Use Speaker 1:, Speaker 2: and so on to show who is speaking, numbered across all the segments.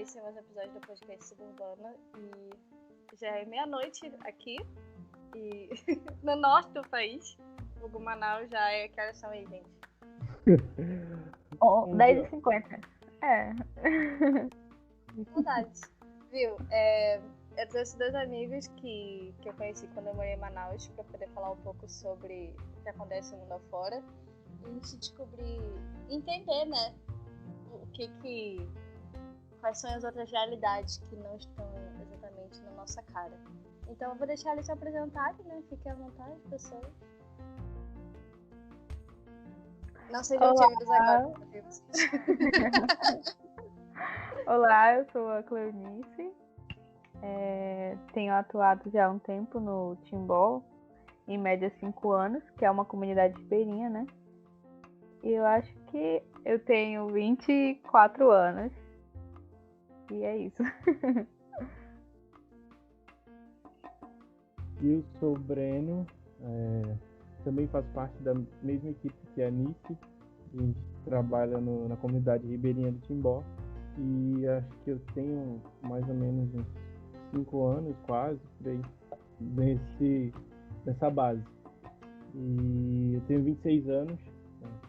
Speaker 1: esse é mais um episódio do podcast Suburbana e já é meia-noite aqui e no norte do país, o Manaus já é, que horas são aí, gente?
Speaker 2: 10h50.
Speaker 1: Saudades, viu? Eu trouxe dois amigos que eu conheci quando eu morei em Manaus para poder falar um pouco sobre o que acontece no mundo afora e a gente descobrir, entender, né, quais são as outras realidades que não estão exatamente na nossa cara. Então eu vou deixar eles se apresentarem, né? Fiquem à vontade, pessoas. Não sejam tímidos agora.
Speaker 2: Olá, eu sou a Cleonice. Tenho atuado já há um tempo no Timbó, em média 5 anos, que é uma comunidade ribeirinha, né? E eu acho que eu tenho 24 anos. E é isso.
Speaker 3: Eu sou o Breno, também faço parte da mesma equipe que a Nice. A gente trabalha na comunidade ribeirinha do Timbó e acho que eu tenho mais ou menos uns 5 anos, quase, por aí, nessa base. E eu tenho 26 anos,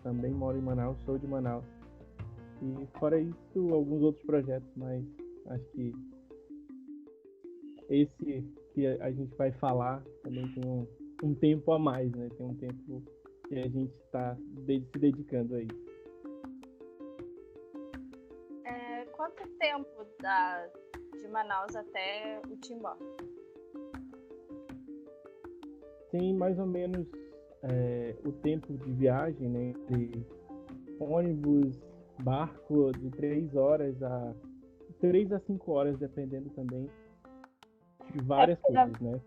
Speaker 3: também moro em Manaus, sou de Manaus. E fora isso, alguns outros projetos, mas acho que esse que a gente vai falar também tem um tempo a mais, né? Tem um tempo que a gente está se dedicando a isso.
Speaker 1: Quanto tempo de Manaus até o Timbó?
Speaker 3: Tem mais ou menos o tempo de viagem, né? Entre ônibus, barco, de 3 a 5 horas, dependendo também de várias coisas, né?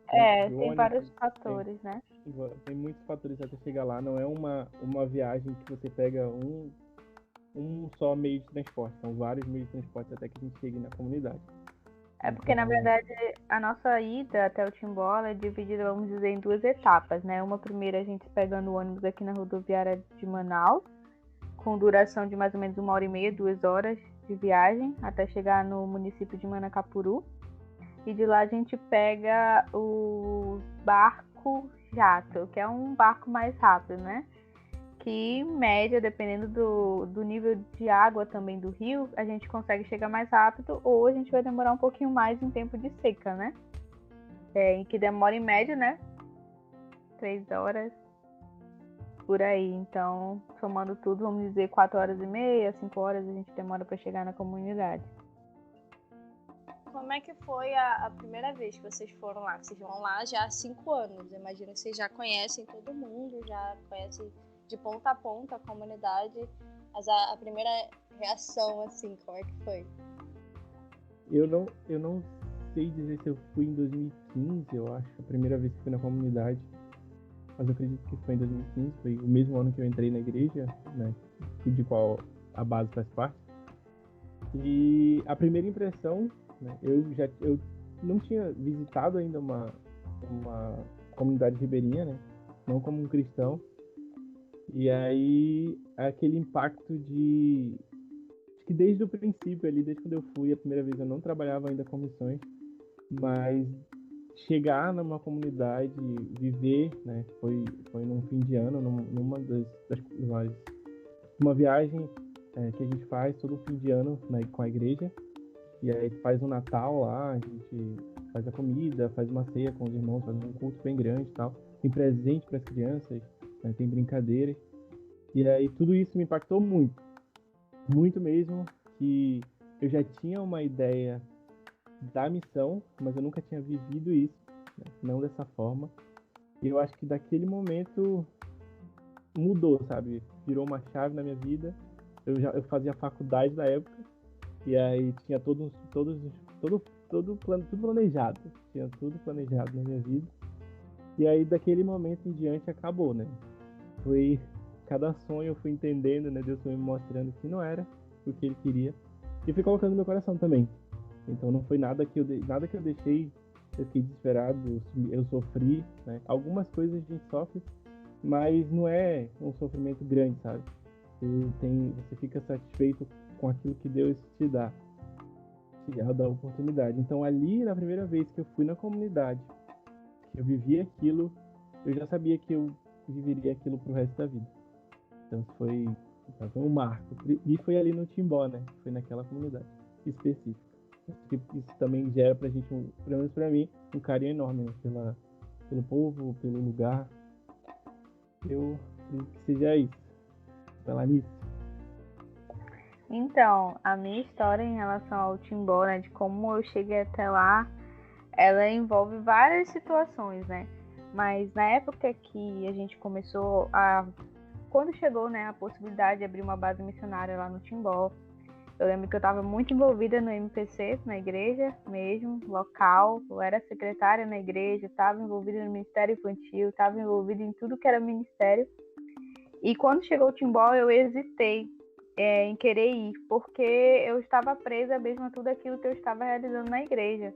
Speaker 2: Tem vários fatores, né?
Speaker 3: Tem muitos fatores até chegar lá. Não é uma viagem que você pega um só meio de transporte. São vários meios de transporte até que a gente chegue na comunidade.
Speaker 2: Porque, na verdade, a nossa ida até o Timbó é dividida, vamos dizer, em 2 etapas, né? Uma primeira, a gente pegando o ônibus aqui na rodoviária de Manaus, com duração de mais ou menos 1h30, 2 horas de viagem, até chegar no município de Manacapuru. E de lá a gente pega o barco jato, que é um barco mais rápido, né? Que em média, dependendo do nível de água também do rio, a gente consegue chegar mais rápido ou a gente vai demorar um pouquinho mais em tempo de seca, né? Em que demora em média, né? 3 horas por aí. Então, somando tudo, vamos dizer 4h30, 5 horas a gente demora para chegar na comunidade.
Speaker 1: Como é que foi a primeira vez que vocês foram lá? Vocês vão lá já há 5 anos. Eu imagino que vocês já conhecem todo mundo, já conhecem de ponta a ponta a comunidade. Mas a primeira reação, assim, como é que foi?
Speaker 3: Eu não sei dizer se eu fui em 2015, eu acho, a primeira vez que fui na comunidade. Mas eu acredito que foi em 2015, foi o mesmo ano que eu entrei na igreja, né? De qual a base faz parte. E a primeira impressão, né, eu não tinha visitado ainda uma comunidade ribeirinha, né? Não como um cristão. E aí, aquele impacto acho que desde o princípio ali, desde quando eu fui a primeira vez, eu não trabalhava ainda com missões, mas chegar numa comunidade, viver, né? Foi num fim de ano, numa uma viagem que a gente faz todo fim de ano, né, com a igreja. E aí faz um Natal lá, a gente faz a comida, faz uma ceia com os irmãos, faz um culto bem grande e tal. Tem presente para as crianças, né, tem brincadeiras. E aí tudo isso me impactou muito. Muito mesmo, que eu já tinha uma ideia da missão, mas eu nunca tinha vivido isso, né, não dessa forma. E eu acho que daquele momento mudou, sabe? Virou uma chave na minha vida. Eu fazia faculdade na época. E aí tinha todo plano, tudo planejado. Tinha tudo planejado na minha vida. E aí daquele momento em diante acabou, né? Foi cada sonho eu fui entendendo, né? Deus foi me mostrando que não era o que ele queria. E fui colocando no meu coração também. Então não foi nada que eu deixei, eu fiquei desesperado, eu sofri, né? Algumas coisas a gente sofre, mas não é um sofrimento grande, sabe? Você fica satisfeito com aquilo que Deus te dá. compartilhar, dar oportunidade. Então, ali, na primeira vez que eu fui na comunidade, que eu vivi aquilo, eu já sabia que eu viveria aquilo pro resto da vida. Então, foi um marco. E foi ali no Timbó, né? Foi naquela comunidade específica. Isso também gera pra gente, pelo menos pra mim, um carinho enorme, né? Pelo povo, pelo lugar. Eu acredito que seja isso. Falar nisso.
Speaker 2: Então, a minha história em relação ao Timbó, né, de como eu cheguei até lá, ela envolve várias situações, né? Mas na época que a gente começou a... Quando chegou, né, a possibilidade de abrir uma base missionária lá no Timbó, eu lembro que eu estava muito envolvida no MPC, na igreja mesmo, local. Eu era secretária na igreja, estava envolvida no Ministério Infantil, estava envolvida em tudo que era ministério. E quando chegou o Timbó, eu hesitei em querer ir, porque eu estava presa mesmo a tudo aquilo que eu estava realizando na igreja.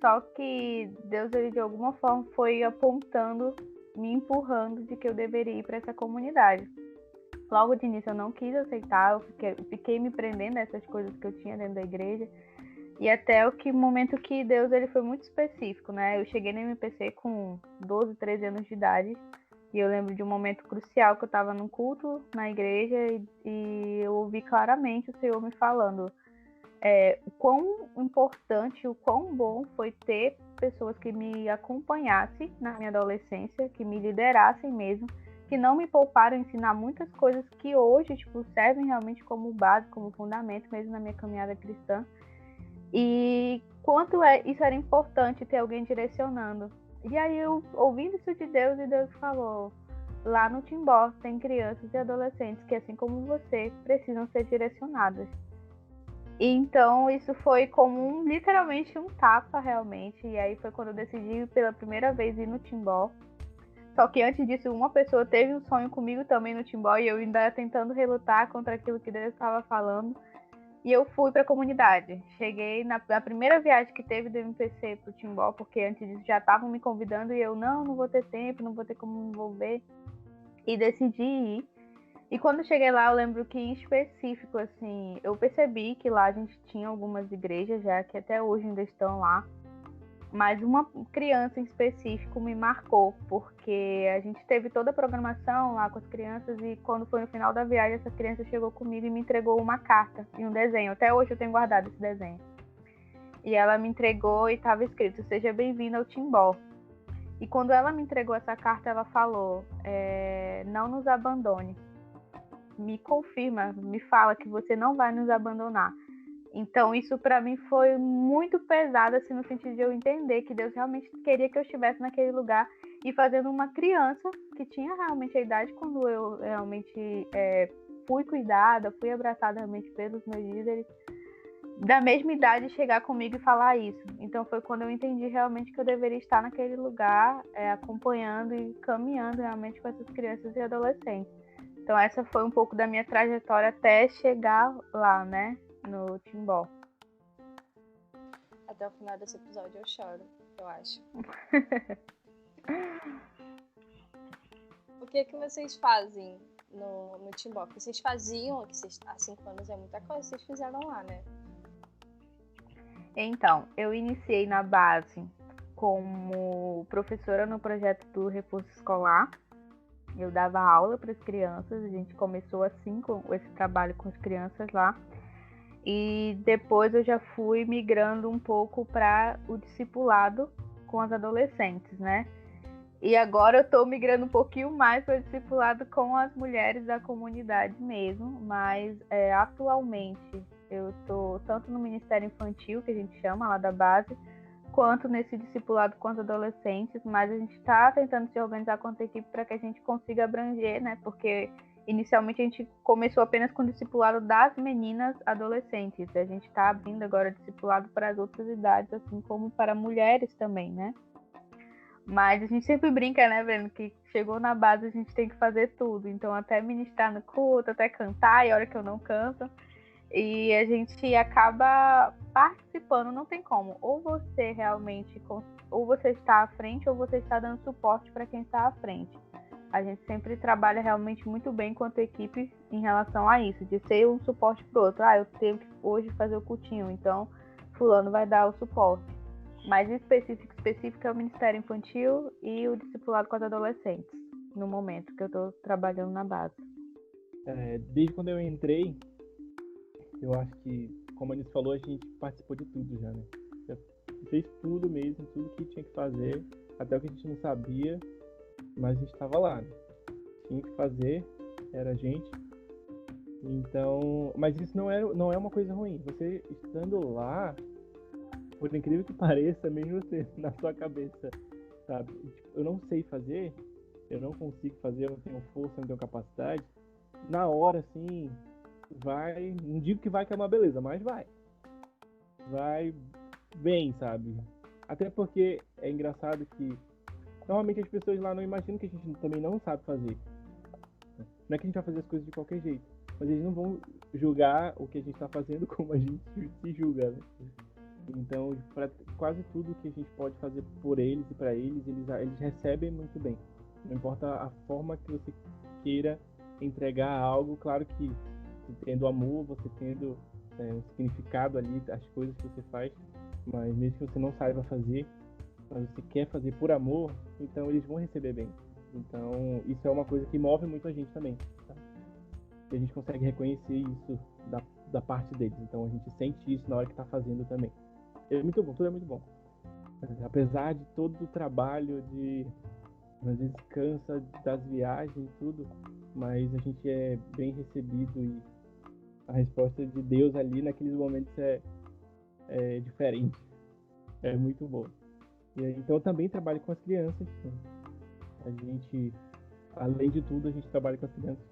Speaker 2: Só que Deus, ele, de alguma forma, foi apontando, me empurrando de que eu deveria ir para essa comunidade. Logo de início eu não quis aceitar, eu fiquei me prendendo a essas coisas que eu tinha dentro da igreja. E até o momento que Deus, ele foi muito específico, né? Eu cheguei no MPC com 12, 13 anos de idade. E eu lembro de um momento crucial que eu estava num culto na igreja e eu ouvi claramente o Senhor me falando o quão importante, o quão bom foi ter pessoas que me acompanhassem na minha adolescência, que me liderassem mesmo, que não me pouparam ensinar muitas coisas que hoje, tipo, servem realmente como base, como fundamento mesmo na minha caminhada cristã. E quanto isso era importante ter alguém direcionando. E aí eu, ouvindo isso de Deus, e Deus falou, lá no Timbó tem crianças e adolescentes que, assim como você, precisam ser direcionadas. E então isso foi como literalmente um tapa realmente. E aí foi quando eu decidi pela primeira vez ir no Timbó. Só que antes disso, uma pessoa teve um sonho comigo também no Timbó e eu ainda tentando relutar contra aquilo que Deus estava falando. E eu fui para a comunidade. Cheguei na primeira viagem que teve do MPC para o Timbó, porque antes disso já estavam me convidando e eu não vou ter tempo, não vou ter como me envolver. E decidi ir. E quando cheguei lá, eu lembro que em específico, assim, eu percebi que lá a gente tinha algumas igrejas já que até hoje ainda estão lá. Mas uma criança em específico me marcou, porque a gente teve toda a programação lá com as crianças e quando foi no final da viagem, essa criança chegou comigo e me entregou uma carta e um desenho. Até hoje eu tenho guardado esse desenho. E ela me entregou e estava escrito, seja bem-vinda ao Timbó. E quando ela me entregou essa carta, ela falou, não nos abandone. Me confirma, me fala que você não vai nos abandonar. Então isso para mim foi muito pesado, assim, no sentido de eu entender que Deus realmente queria que eu estivesse naquele lugar e fazendo uma criança que tinha realmente a idade quando eu realmente fui cuidada, fui abraçada realmente pelos meus líderes, da mesma idade chegar comigo e falar isso. Então foi quando eu entendi realmente que eu deveria estar naquele lugar, acompanhando e caminhando realmente com essas crianças e adolescentes. Então essa foi um pouco da minha trajetória até chegar lá, né? No Timbó.
Speaker 1: Até o final desse episódio eu choro, eu acho. O que vocês fazem no Timbó? O que vocês faziam, que há 5 anos é muita coisa, vocês fizeram lá, né?
Speaker 2: Então, eu iniciei na base como professora no projeto do Reforço Escolar. Eu dava aula para as crianças, a gente começou assim com esse trabalho com as crianças lá. E depois eu já fui migrando um pouco para o discipulado com as adolescentes, né? E agora eu estou migrando um pouquinho mais para o discipulado com as mulheres da comunidade mesmo, mas atualmente eu estou tanto no Ministério Infantil, que a gente chama lá da base, quanto nesse discipulado com as adolescentes, mas a gente está tentando se organizar com a equipe para que a gente consiga abranger, né? Porque inicialmente a gente começou apenas com o discipulado das meninas adolescentes. A gente está abrindo agora discipulado para as outras idades, assim como para mulheres também, né? Mas a gente sempre brinca, né, Breno, que chegou na base a gente tem que fazer tudo. Então até ministrar no culto, até cantar, e a hora que eu não canto. E a gente acaba participando, não tem como. Ou você realmente, ou você está à frente, ou você está dando suporte para quem está à frente. a gente sempre trabalha realmente muito bem enquanto equipe em relação a isso, de ser um suporte pro outro. Eu tenho que hoje fazer o cultinho, então fulano vai dar o suporte. Mais específico é o Ministério Infantil e o discipulado com as adolescentes, no momento que eu estou trabalhando na base.
Speaker 3: Desde quando eu entrei, eu acho que, como a Anis falou, a gente participou de tudo já, né? Já fez tudo mesmo, tudo que tinha que fazer, até o que a gente não sabia, mas a gente estava lá, né? Tinha que fazer, era a gente. Então, mas isso não é uma coisa ruim. Você estando lá, por incrível que pareça, mesmo você na sua cabeça, sabe? Tipo, eu não sei fazer, eu não consigo fazer, eu não tenho força, eu não tenho capacidade. Na hora, assim, vai, não digo que vai que é uma beleza, mas vai bem, sabe? Até porque é engraçado que normalmente as pessoas lá não imaginam que a gente também não sabe fazer. Não é que a gente vai fazer as coisas de qualquer jeito, mas eles não vão julgar o que a gente está fazendo como a gente se julga, né? Então, para quase tudo que a gente pode fazer por eles e para eles recebem muito bem. Não importa a forma que você queira entregar algo, claro que você tendo amor, você tendo um significado ali, as coisas que você faz, mas mesmo que você não saiba fazer, mas você quer fazer por amor, então eles vão receber bem. Então, isso é uma coisa que move muito a gente também, tá? E a gente consegue reconhecer isso da parte deles. Então, a gente sente isso na hora que está fazendo também. É muito bom, tudo é muito bom. Apesar de todo o trabalho, às vezes cansa das viagens e tudo, mas a gente é bem recebido e a resposta de Deus ali naqueles momentos é diferente. É muito bom. Então eu também trabalho com as crianças. A gente, além de tudo, a gente trabalha com as crianças.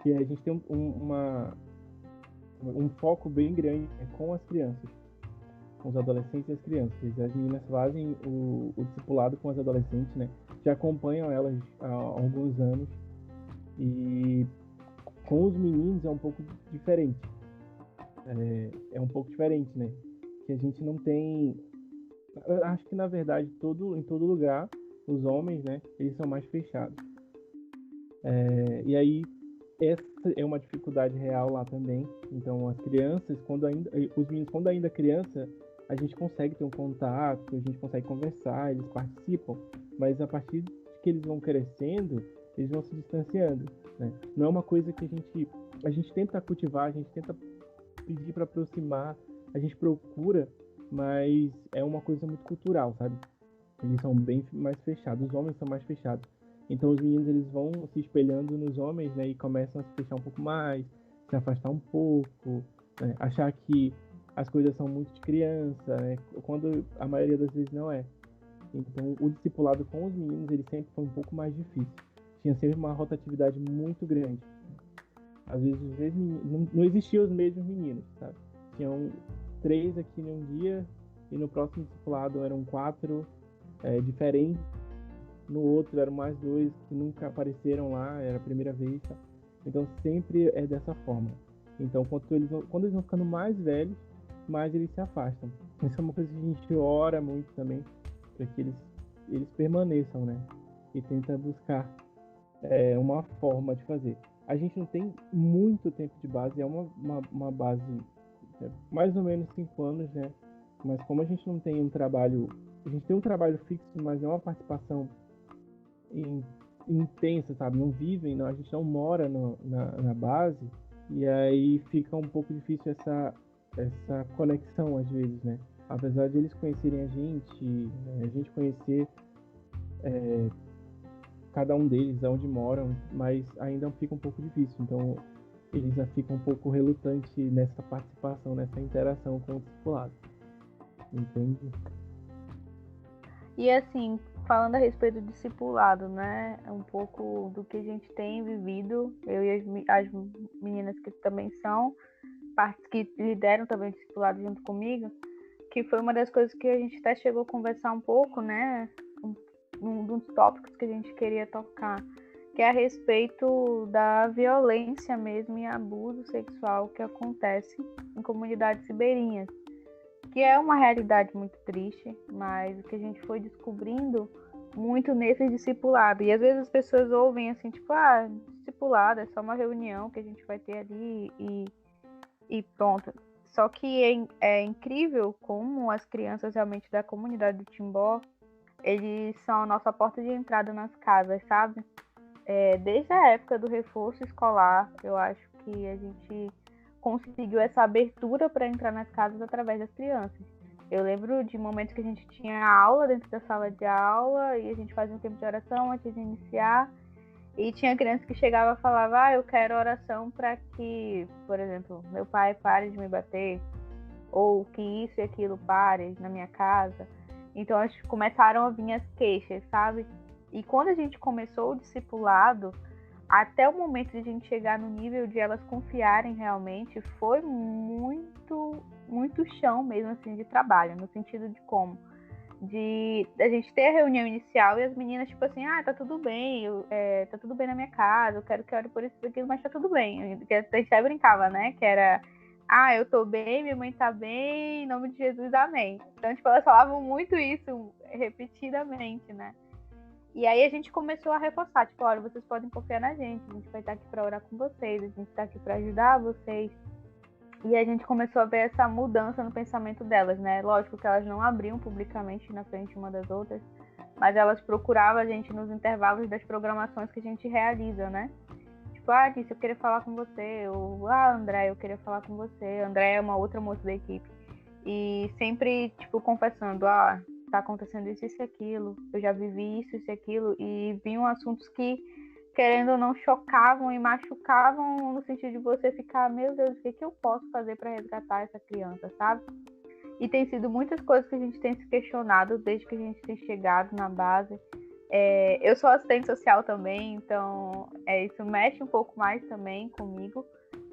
Speaker 3: E a gente tem um foco bem grande com as crianças, com os adolescentes e as crianças. As meninas fazem o discipulado com as adolescentes, né? Já acompanham elas há alguns anos. E com os meninos é um pouco diferente. É um pouco diferente, né? Que a gente não tem... Eu acho que, na verdade, em todo lugar, os homens, né? Eles são mais fechados. E aí, essa é uma dificuldade real lá também. Então, as crianças, os meninos, quando ainda criança, a gente consegue ter um contato, a gente consegue conversar, eles participam. Mas a partir de que eles vão crescendo, eles vão se distanciando, né? Não é uma coisa que a gente tenta cultivar, a gente tenta pedir para aproximar, a gente procura, mas é uma coisa muito cultural, sabe? Eles são bem mais fechados, os homens são mais fechados. Então os meninos eles vão se espelhando nos homens, né, e começam a se fechar um pouco mais, se afastar um pouco, né, achar que as coisas são muito de criança, né, quando a maioria das vezes não é. Então o discipulado com os meninos ele sempre foi um pouco mais difícil. Tinha sempre uma rotatividade muito grande. Às vezes os mesmos não existiam os mesmos meninos, sabe? Tinham 3 aqui num dia e no próximo discipulado eram 4 diferentes. No outro eram mais 2 que nunca apareceram lá, era a primeira vez, tá? Então sempre é dessa forma. Então quando eles vão ficando mais velhos, mais eles se afastam. Isso é uma coisa que a gente ora muito também, para que eles permaneçam, né? E tenta buscar uma forma de fazer. A gente não tem muito tempo de base, é uma base mais ou menos 5 anos, né? Mas como a gente não tem um trabalho, a gente tem um trabalho fixo, mas não é uma participação intensa, sabe? Não vivem, não, a gente não mora na base, e aí fica um pouco difícil essa conexão às vezes, né? Apesar de eles conhecerem a gente conhecer cada um deles, onde moram, mas ainda fica um pouco difícil. Então eles já ficam um pouco relutantes nessa participação, nessa interação com o discipulado. Entende?
Speaker 2: E assim, falando a respeito do discipulado, né? Um pouco do que a gente tem vivido, eu e as meninas que também são, partes que lideram também o discipulado junto comigo, que foi uma das coisas que a gente até chegou a conversar um pouco, né? Um dos tópicos que a gente queria tocar, que é a respeito da violência mesmo e abuso sexual que acontece em comunidades ribeirinhas, que é uma realidade muito triste, mas o que a gente foi descobrindo muito nesse discipulado. E às vezes as pessoas ouvem assim, tipo, discipulado é só uma reunião que a gente vai ter ali e pronto. Só que é incrível como as crianças realmente da comunidade do Timbó, eles são a nossa porta de entrada nas casas, sabe? Desde a época do reforço escolar, eu acho que a gente conseguiu essa abertura para entrar nas casas através das crianças. Eu lembro de momentos que a gente tinha aula dentro da sala de aula e a gente fazia um tempo de oração antes de iniciar. E tinha criança que chegava e falava, eu quero oração para que, por exemplo, meu pai pare de me bater, ou que isso e aquilo pare na minha casa. Então, acho que começaram a vir as queixas, sabe? E quando a gente começou o discipulado, até o momento de a gente chegar no nível de elas confiarem realmente, foi muito, muito chão mesmo, assim, de trabalho, no sentido de como? De a gente ter a reunião inicial e as meninas, tipo assim, tá tudo bem, tá tudo bem na minha casa, eu quero que ore por isso e aquilo, mas tá tudo bem. A gente até brincava, né? Que era, eu tô bem, minha mãe tá bem, em nome de Jesus, amém. Então, tipo, elas falavam muito isso repetidamente, né? E aí a gente começou a reforçar, tipo, olha, vocês podem confiar na gente, a gente vai estar aqui para orar com vocês, a gente está aqui para ajudar vocês. E a gente começou a ver essa mudança no pensamento delas, né? Lógico que elas não abriam publicamente na frente uma das outras, mas elas procuravam a gente nos intervalos das programações que a gente realiza, né? Tipo, Alice, eu queria falar com você, ou André, eu queria falar com você. André é uma outra moça da equipe. E sempre, tipo, confessando, tá acontecendo isso e aquilo, eu já vivi isso e aquilo, e vinham assuntos que, querendo ou não, chocavam e machucavam no sentido de você ficar, meu Deus, o que eu posso fazer para resgatar essa criança, sabe? E tem sido muitas coisas que a gente tem se questionado desde que a gente tem chegado na base. Eu sou assistente social também, então isso mexe um pouco mais também comigo,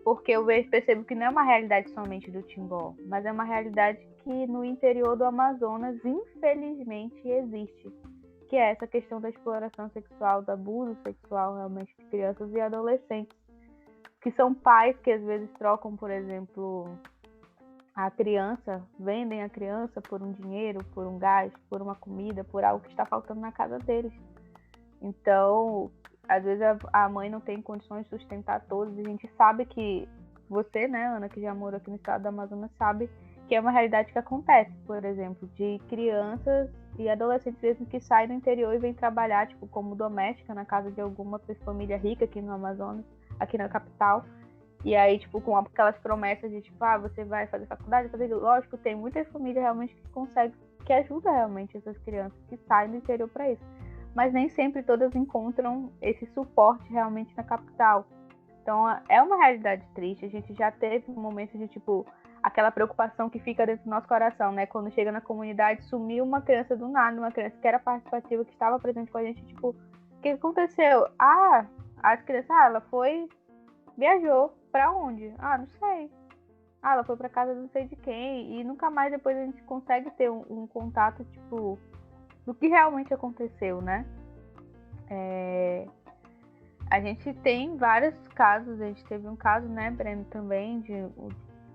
Speaker 2: porque eu percebo que não é uma realidade somente do Timbó, mas é uma realidade que no interior do Amazonas, infelizmente, existe, que é essa questão da exploração sexual, do abuso sexual realmente de crianças e adolescentes, que são pais que às vezes trocam, por exemplo, a criança, vendem a criança por um dinheiro, por um gás, por uma comida, por algo que está faltando na casa deles. Então, às vezes a mãe não tem condições de sustentar todos. A gente sabe que você, né, Ana, que já mora aqui no estado do Amazonas, sabe que é uma realidade que acontece, por exemplo, de crianças e adolescentes mesmo que saem do interior e vêm trabalhar, tipo, como doméstica na casa de alguma família rica aqui no Amazonas, aqui na capital. E aí, tipo, com aquelas promessas de, tipo, você vai fazer faculdade, fazer... Lógico, tem muita família realmente que consegue, que ajuda realmente essas crianças que saem do interior para isso. Mas nem sempre todas encontram esse suporte realmente na capital. Então, é uma realidade triste. A gente já teve um momento de, tipo, aquela preocupação que fica dentro do nosso coração, né? Quando chega na comunidade, sumiu uma criança do nada, uma criança que era participativa, que estava presente com a gente, tipo, o que aconteceu? As crianças, ela foi... Viajou. Pra onde? Não sei. Ela foi pra casa não sei de quem. E nunca mais depois a gente consegue ter um contato, tipo, do que realmente aconteceu, né? A gente tem vários casos. A gente teve um caso, né, Breno, também,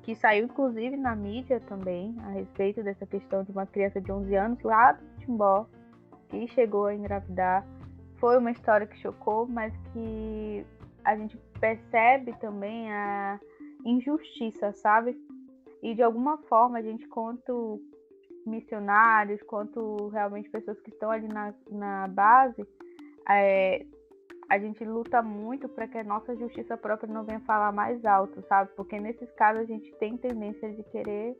Speaker 2: que saiu inclusive na mídia também, a respeito dessa questão de uma criança de 11 anos lá do Timbó, que chegou a engravidar. Foi uma história que chocou, mas que a gente percebe também a injustiça, sabe? E de alguma forma a gente, quanto missionários, quanto realmente pessoas que estão ali na base, a gente luta muito para que a nossa justiça própria não venha falar mais alto, sabe? Porque nesses casos a gente tem tendência de querer,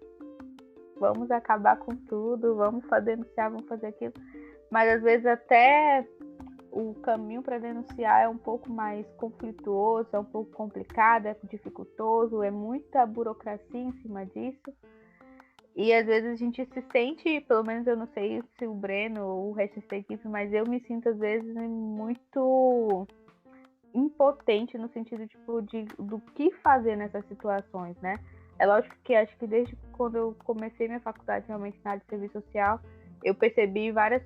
Speaker 2: vamos acabar com tudo, vamos denunciar, vamos fazer aquilo. Mas às vezes até o caminho para denunciar é um pouco mais conflituoso, é um pouco complicado, é dificultoso, é muita burocracia em cima disso. E às vezes a gente se sente, pelo menos eu não sei se o Breno ou o resto da equipe, mas eu me sinto às vezes muito impotente no sentido tipo, do que fazer nessas situações, né? É lógico que acho que desde quando eu comecei minha faculdade realmente na área de serviço social, eu percebi vários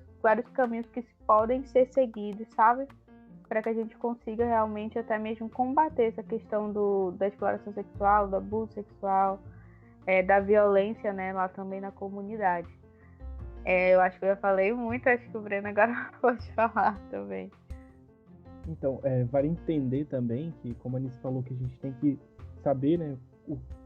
Speaker 2: caminhos que podem ser seguidos, sabe? Para que a gente consiga realmente até mesmo combater essa questão da exploração sexual, do abuso sexual, da violência, né, lá também na comunidade. Eu acho que eu já falei muito, acho que o Breno agora pode falar também.
Speaker 3: Então, vale entender também que, como a Anice falou, que a gente tem que saber, né,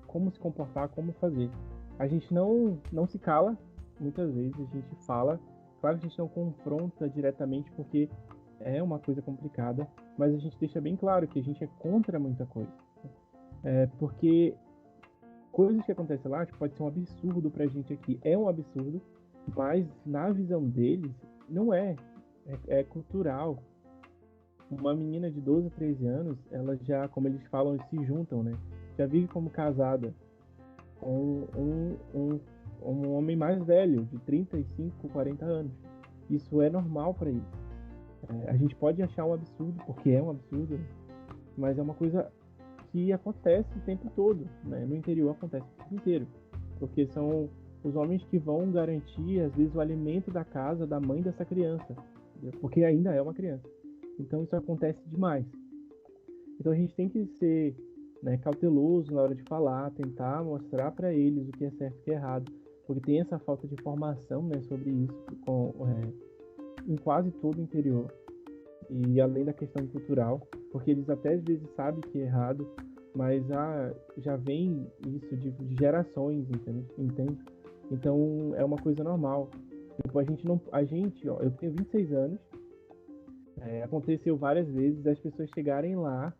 Speaker 3: como se comportar, como fazer. A gente não se cala, muitas vezes a gente fala. Claro que a gente não confronta diretamente porque é uma coisa complicada, mas a gente deixa bem claro que a gente é contra muita coisa. Porque coisas que acontecem lá, que pode ser um absurdo pra gente aqui, é um absurdo, mas na visão deles, não é. É cultural. Uma menina de 12, 13 anos, ela já, como eles falam, eles se juntam, né? Já vive como casada com um homem mais velho, de 35, 40 anos. Isso é normal para eles. A gente pode achar um absurdo, porque é um absurdo, mas é uma coisa que acontece o tempo todo, né? No interior acontece o tempo inteiro, porque são os homens que vão garantir, às vezes, o alimento da casa da mãe dessa criança, porque ainda é uma criança. Então isso acontece demais. Então a gente tem que ser, né, cauteloso na hora de falar, tentar mostrar para eles o que é certo e o que é errado, porque tem essa falta de informação, né, sobre isso em quase todo o interior. E além da questão cultural, porque eles até às vezes sabem que é errado, mas já vem isso de gerações, entende? Então é uma coisa normal. Tipo, ó, eu tenho 26 anos, aconteceu várias vezes as pessoas chegarem lá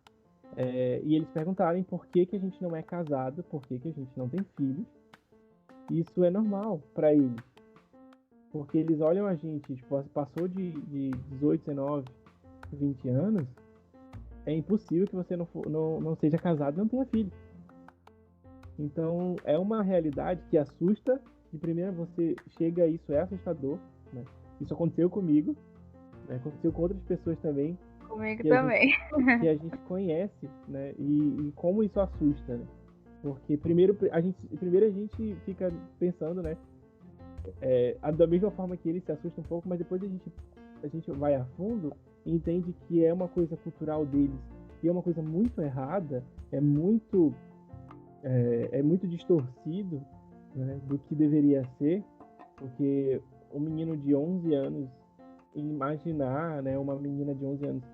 Speaker 3: e eles perguntarem por que a gente não é casado, por que a gente não tem filhos. Isso é normal para eles, porque eles olham a gente, tipo, passou de 18, 19, 20 anos, é impossível que você não seja casado e não tenha filho. Então é uma realidade que assusta. De primeira você chega, isso é assustador, né? Isso aconteceu comigo, né? Aconteceu com outras pessoas também.
Speaker 2: Comigo também.
Speaker 3: Que a gente conhece, né? E como isso assusta, né? Porque primeiro a gente fica pensando, né? Da mesma forma que ele se assusta um pouco, mas depois a gente vai a fundo e entende que é uma coisa cultural deles e é uma coisa muito errada, é muito distorcido, né, do que deveria ser, porque um menino de 11 anos imaginar, né, uma menina de 11 anos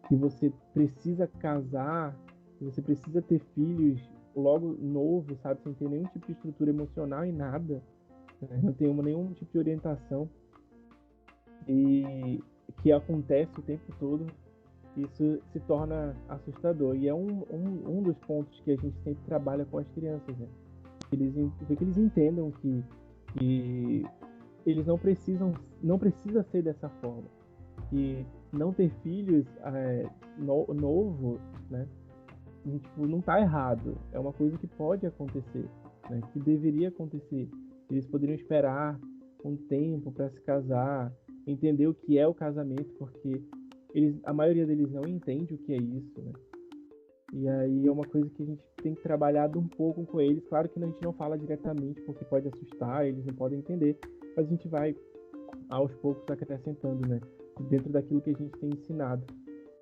Speaker 3: que você precisa casar, que você precisa ter filhos logo novo, sabe, sem ter nenhum tipo de estrutura emocional e nada, né, não tem nenhum tipo de orientação, e que acontece o tempo todo, isso se torna assustador. E é um dos pontos que a gente sempre trabalha com as crianças, né? Que eles entendam que eles não precisa ser dessa forma. Que não ter filhos novo, né? Tipo, não tá errado. É uma coisa que pode acontecer, né? Que deveria acontecer. Eles poderiam esperar um tempo para se casar, entender o que é o casamento, porque a maioria deles não entende o que é isso, né? E aí é uma coisa que a gente tem trabalhado um pouco com eles. Claro que a gente não fala diretamente, porque pode assustar, eles não podem entender, mas a gente vai aos poucos acrescentando, né? Dentro daquilo que a gente tem ensinado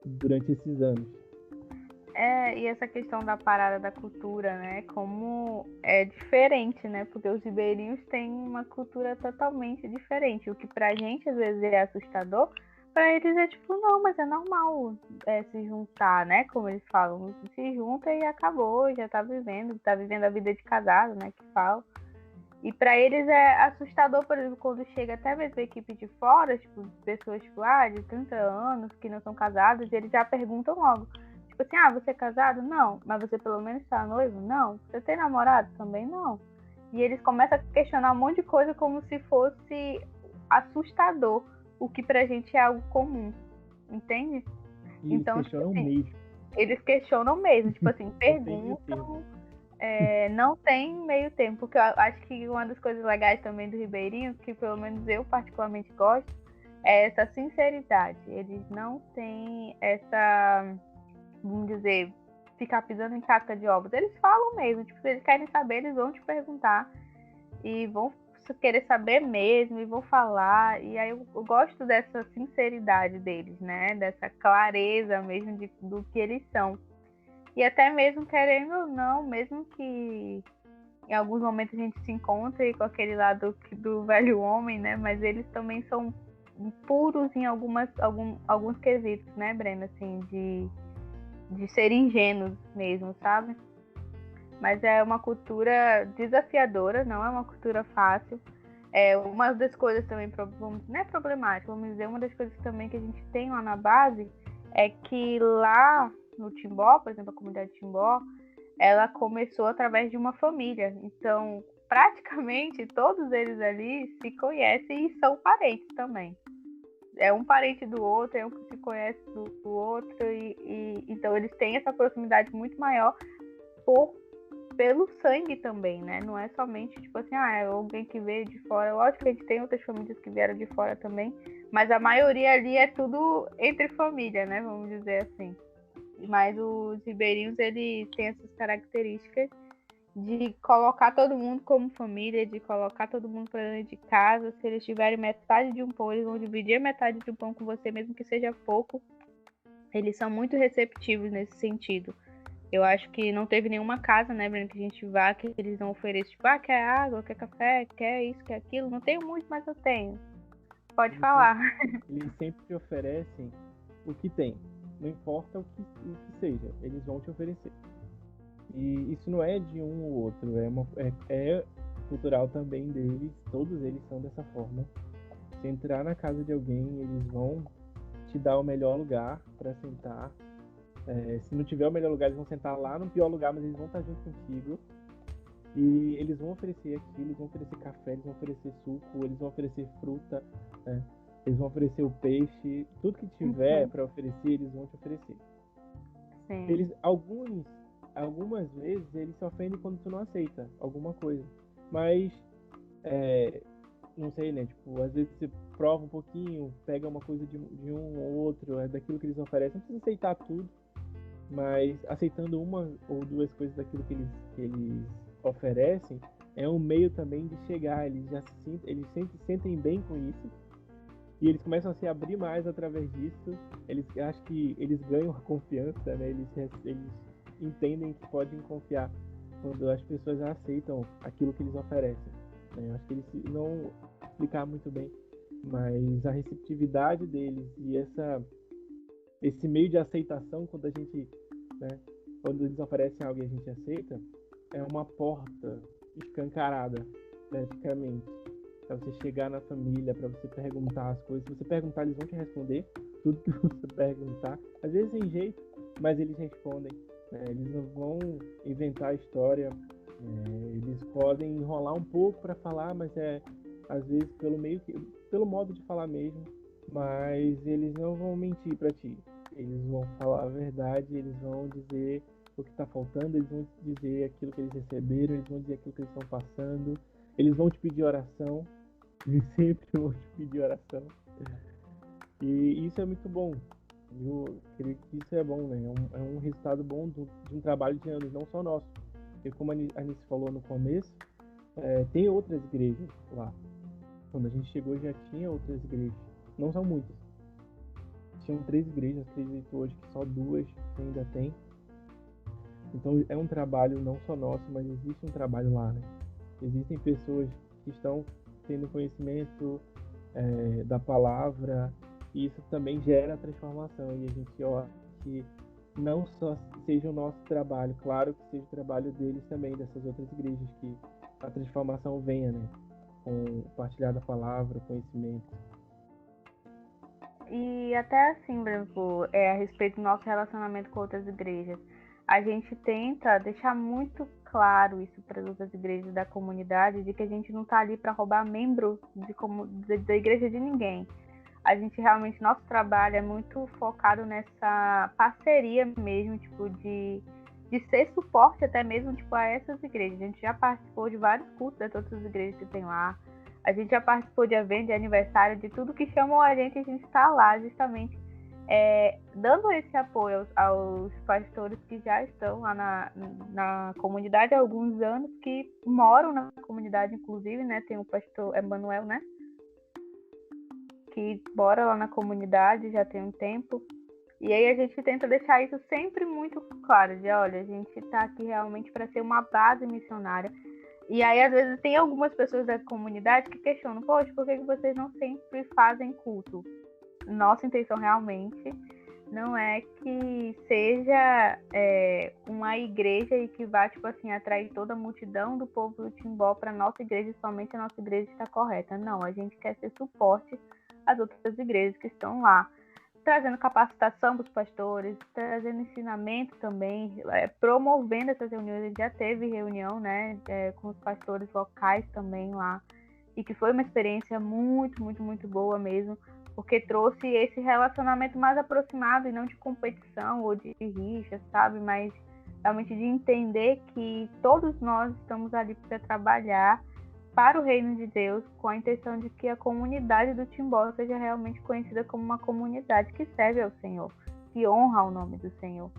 Speaker 3: durante esses anos.
Speaker 2: E essa questão da parada da cultura, né? Como é diferente, né? Porque os ribeirinhos têm uma cultura totalmente diferente. O que pra gente às vezes é assustador, pra eles é tipo, não, mas é normal se juntar, né? Como eles falam, se junta e acabou, já tá vivendo a vida de casado, né? Que fala. E pra eles é assustador, por exemplo, quando chega até mesmo a equipe de fora, tipo, pessoas tipo, de 30 anos que não são casadas, eles já perguntam logo. Tipo assim, você é casado? Não. Mas você pelo menos está noivo? Não. Você tem namorado? Também não. E eles começam a questionar um monte de coisa como se fosse assustador, o que pra gente é algo comum. Entende?
Speaker 3: E então, eles questionam mesmo.
Speaker 2: Eles questionam mesmo, tipo assim, perguntam. Não tem meio tempo, porque eu acho que uma das coisas legais também do Ribeirinho, que pelo menos eu particularmente gosto, é essa sinceridade. Eles não têm essa, vamos dizer, ficar pisando em casca de ovos. Eles falam mesmo, tipo, se eles querem saber, eles vão te perguntar e vão querer saber mesmo e vão falar. E aí eu gosto dessa sinceridade deles, né? Dessa clareza mesmo do que eles são. E até mesmo querendo ou não, mesmo que em alguns momentos a gente se encontra e com aquele lado do velho homem, né? Mas eles também são puros em alguns quesitos, né, Breno? Assim, de ser ingênuos mesmo, sabe? Mas é uma cultura desafiadora, não é uma cultura fácil. Uma das coisas também, não é problemática, vamos dizer, uma das coisas também que a gente tem lá na base é que lá no Timbó, por exemplo, a comunidade de Timbó, ela começou através de uma família. Então, praticamente todos eles ali se conhecem e são parentes também. É um parente do outro, é um que se conhece do outro, e então eles têm essa proximidade muito maior pelo sangue também, né? Não é somente, tipo assim, é alguém que veio de fora. Lógico que a gente tem outras famílias que vieram de fora também, mas a maioria ali é tudo entre família, né? Vamos dizer assim. Mas os ribeirinhos, eles têm essas características de colocar todo mundo como família, de colocar todo mundo para dentro de casa. Se eles tiverem metade de um pão, eles vão dividir a metade de um pão com você, mesmo que seja pouco. Eles são muito receptivos nesse sentido. Eu acho que não teve nenhuma casa, né, Breno, que a gente vá, que eles não ofereçam, tipo, quer água, quer café, quer isso, quer aquilo. Não tenho muito, mas eu tenho. Pode falar.
Speaker 3: Eles sempre te oferecem o que tem. Não importa o que seja, eles vão te oferecer. E isso não é de um ou outro, é cultural também deles, todos eles são dessa forma. Se entrar na casa de alguém, eles vão te dar o melhor lugar para sentar. Se não tiver o melhor lugar, eles vão sentar lá no pior lugar, mas eles vão estar junto contigo. E eles vão oferecer aquilo, eles vão oferecer café, eles vão oferecer suco, eles vão oferecer fruta, eles vão oferecer o peixe, tudo que tiver para oferecer, eles vão te oferecer. Sim. Algumas vezes eles se ofendem quando tu não aceita alguma coisa, mas não sei, né, tipo, às vezes você prova um pouquinho, pega uma coisa de um ou outro, daquilo que eles oferecem, não precisa aceitar tudo, mas aceitando uma ou duas coisas daquilo que eles oferecem, é um meio também de chegar, eles se sentem bem com isso, e eles começam a se abrir mais através disso. Acho que eles ganham a confiança, né? Eles entendem que podem confiar quando as pessoas aceitam aquilo que eles oferecem. Eu acho que eles não explicar muito bem, mas a receptividade deles e esse meio de aceitação, quando a gente, né, quando eles oferecem algo e a gente aceita, é uma porta escancarada, praticamente, para você chegar na família, para você perguntar as coisas. Se você perguntar, eles vão te responder tudo que você perguntar. Às vezes sem jeito, mas eles respondem. Eles não vão inventar história. Eles podem enrolar um pouco para falar, mas às vezes pelo modo de falar mesmo. Mas eles não vão mentir para ti. Eles vão falar a verdade, eles vão dizer o que está faltando, eles vão dizer aquilo que eles receberam, eles vão dizer aquilo que eles estão passando, eles vão te pedir oração, eles sempre vão te pedir oração. E isso é muito bom. Eu creio que isso é bom, né? É um resultado bom de um trabalho de anos, não só nosso. Porque como a Anice falou no começo, tem outras igrejas lá. Quando a gente chegou já tinha outras igrejas. Não são muitas. Tinham 3 igrejas, acredito hoje que só 2 que ainda tem. Então é um trabalho não só nosso, mas existe um trabalho lá, né? Existem pessoas que estão tendo conhecimento da palavra, e isso também gera transformação. E a gente olha que não só seja o nosso trabalho, claro que seja o trabalho deles também, dessas outras igrejas, que a transformação venha, né? Com partilhar da palavra, conhecimento.
Speaker 2: E até assim, Branco, a respeito do nosso relacionamento com outras igrejas, a gente tenta deixar muito claro isso para as outras igrejas da comunidade, de que a gente não está ali para roubar membro da igreja de ninguém. A gente realmente, nosso trabalho é muito focado nessa parceria mesmo, tipo, de ser suporte até mesmo, tipo, a essas igrejas. A gente já participou de vários cultos das outras igrejas que tem lá. A gente já participou de eventos, de aniversário, de tudo que chamou a gente está lá justamente dando esse apoio aos pastores que já estão lá na comunidade há alguns anos, que moram na comunidade, inclusive, né? Tem o pastor Emanuel, né? Que mora lá na comunidade já tem um tempo. E aí a gente tenta deixar isso sempre muito claro, de olha, a gente está aqui realmente para ser uma base missionária. E aí, às vezes, tem algumas pessoas da comunidade que questionam, poxa, por que vocês não sempre fazem culto? Nossa intenção realmente não é que seja uma igreja e que vá, tipo assim, atrair toda a multidão do povo do Timbó para nossa igreja, somente a nossa igreja está correta. Não, a gente quer ser suporte às outras igrejas que estão lá, trazendo capacitação para os pastores, trazendo ensinamento também, promovendo essas reuniões. A gente já teve reunião, né, com os pastores locais também lá, e que foi uma experiência muito, muito, muito boa mesmo, porque trouxe esse relacionamento mais aproximado e não de competição ou de rixa, sabe? Mas realmente de entender que todos nós estamos ali para trabalhar para o reino de Deus, com a intenção de que a comunidade do Timbó seja realmente conhecida como uma comunidade que serve ao Senhor, que honra o nome do Senhor.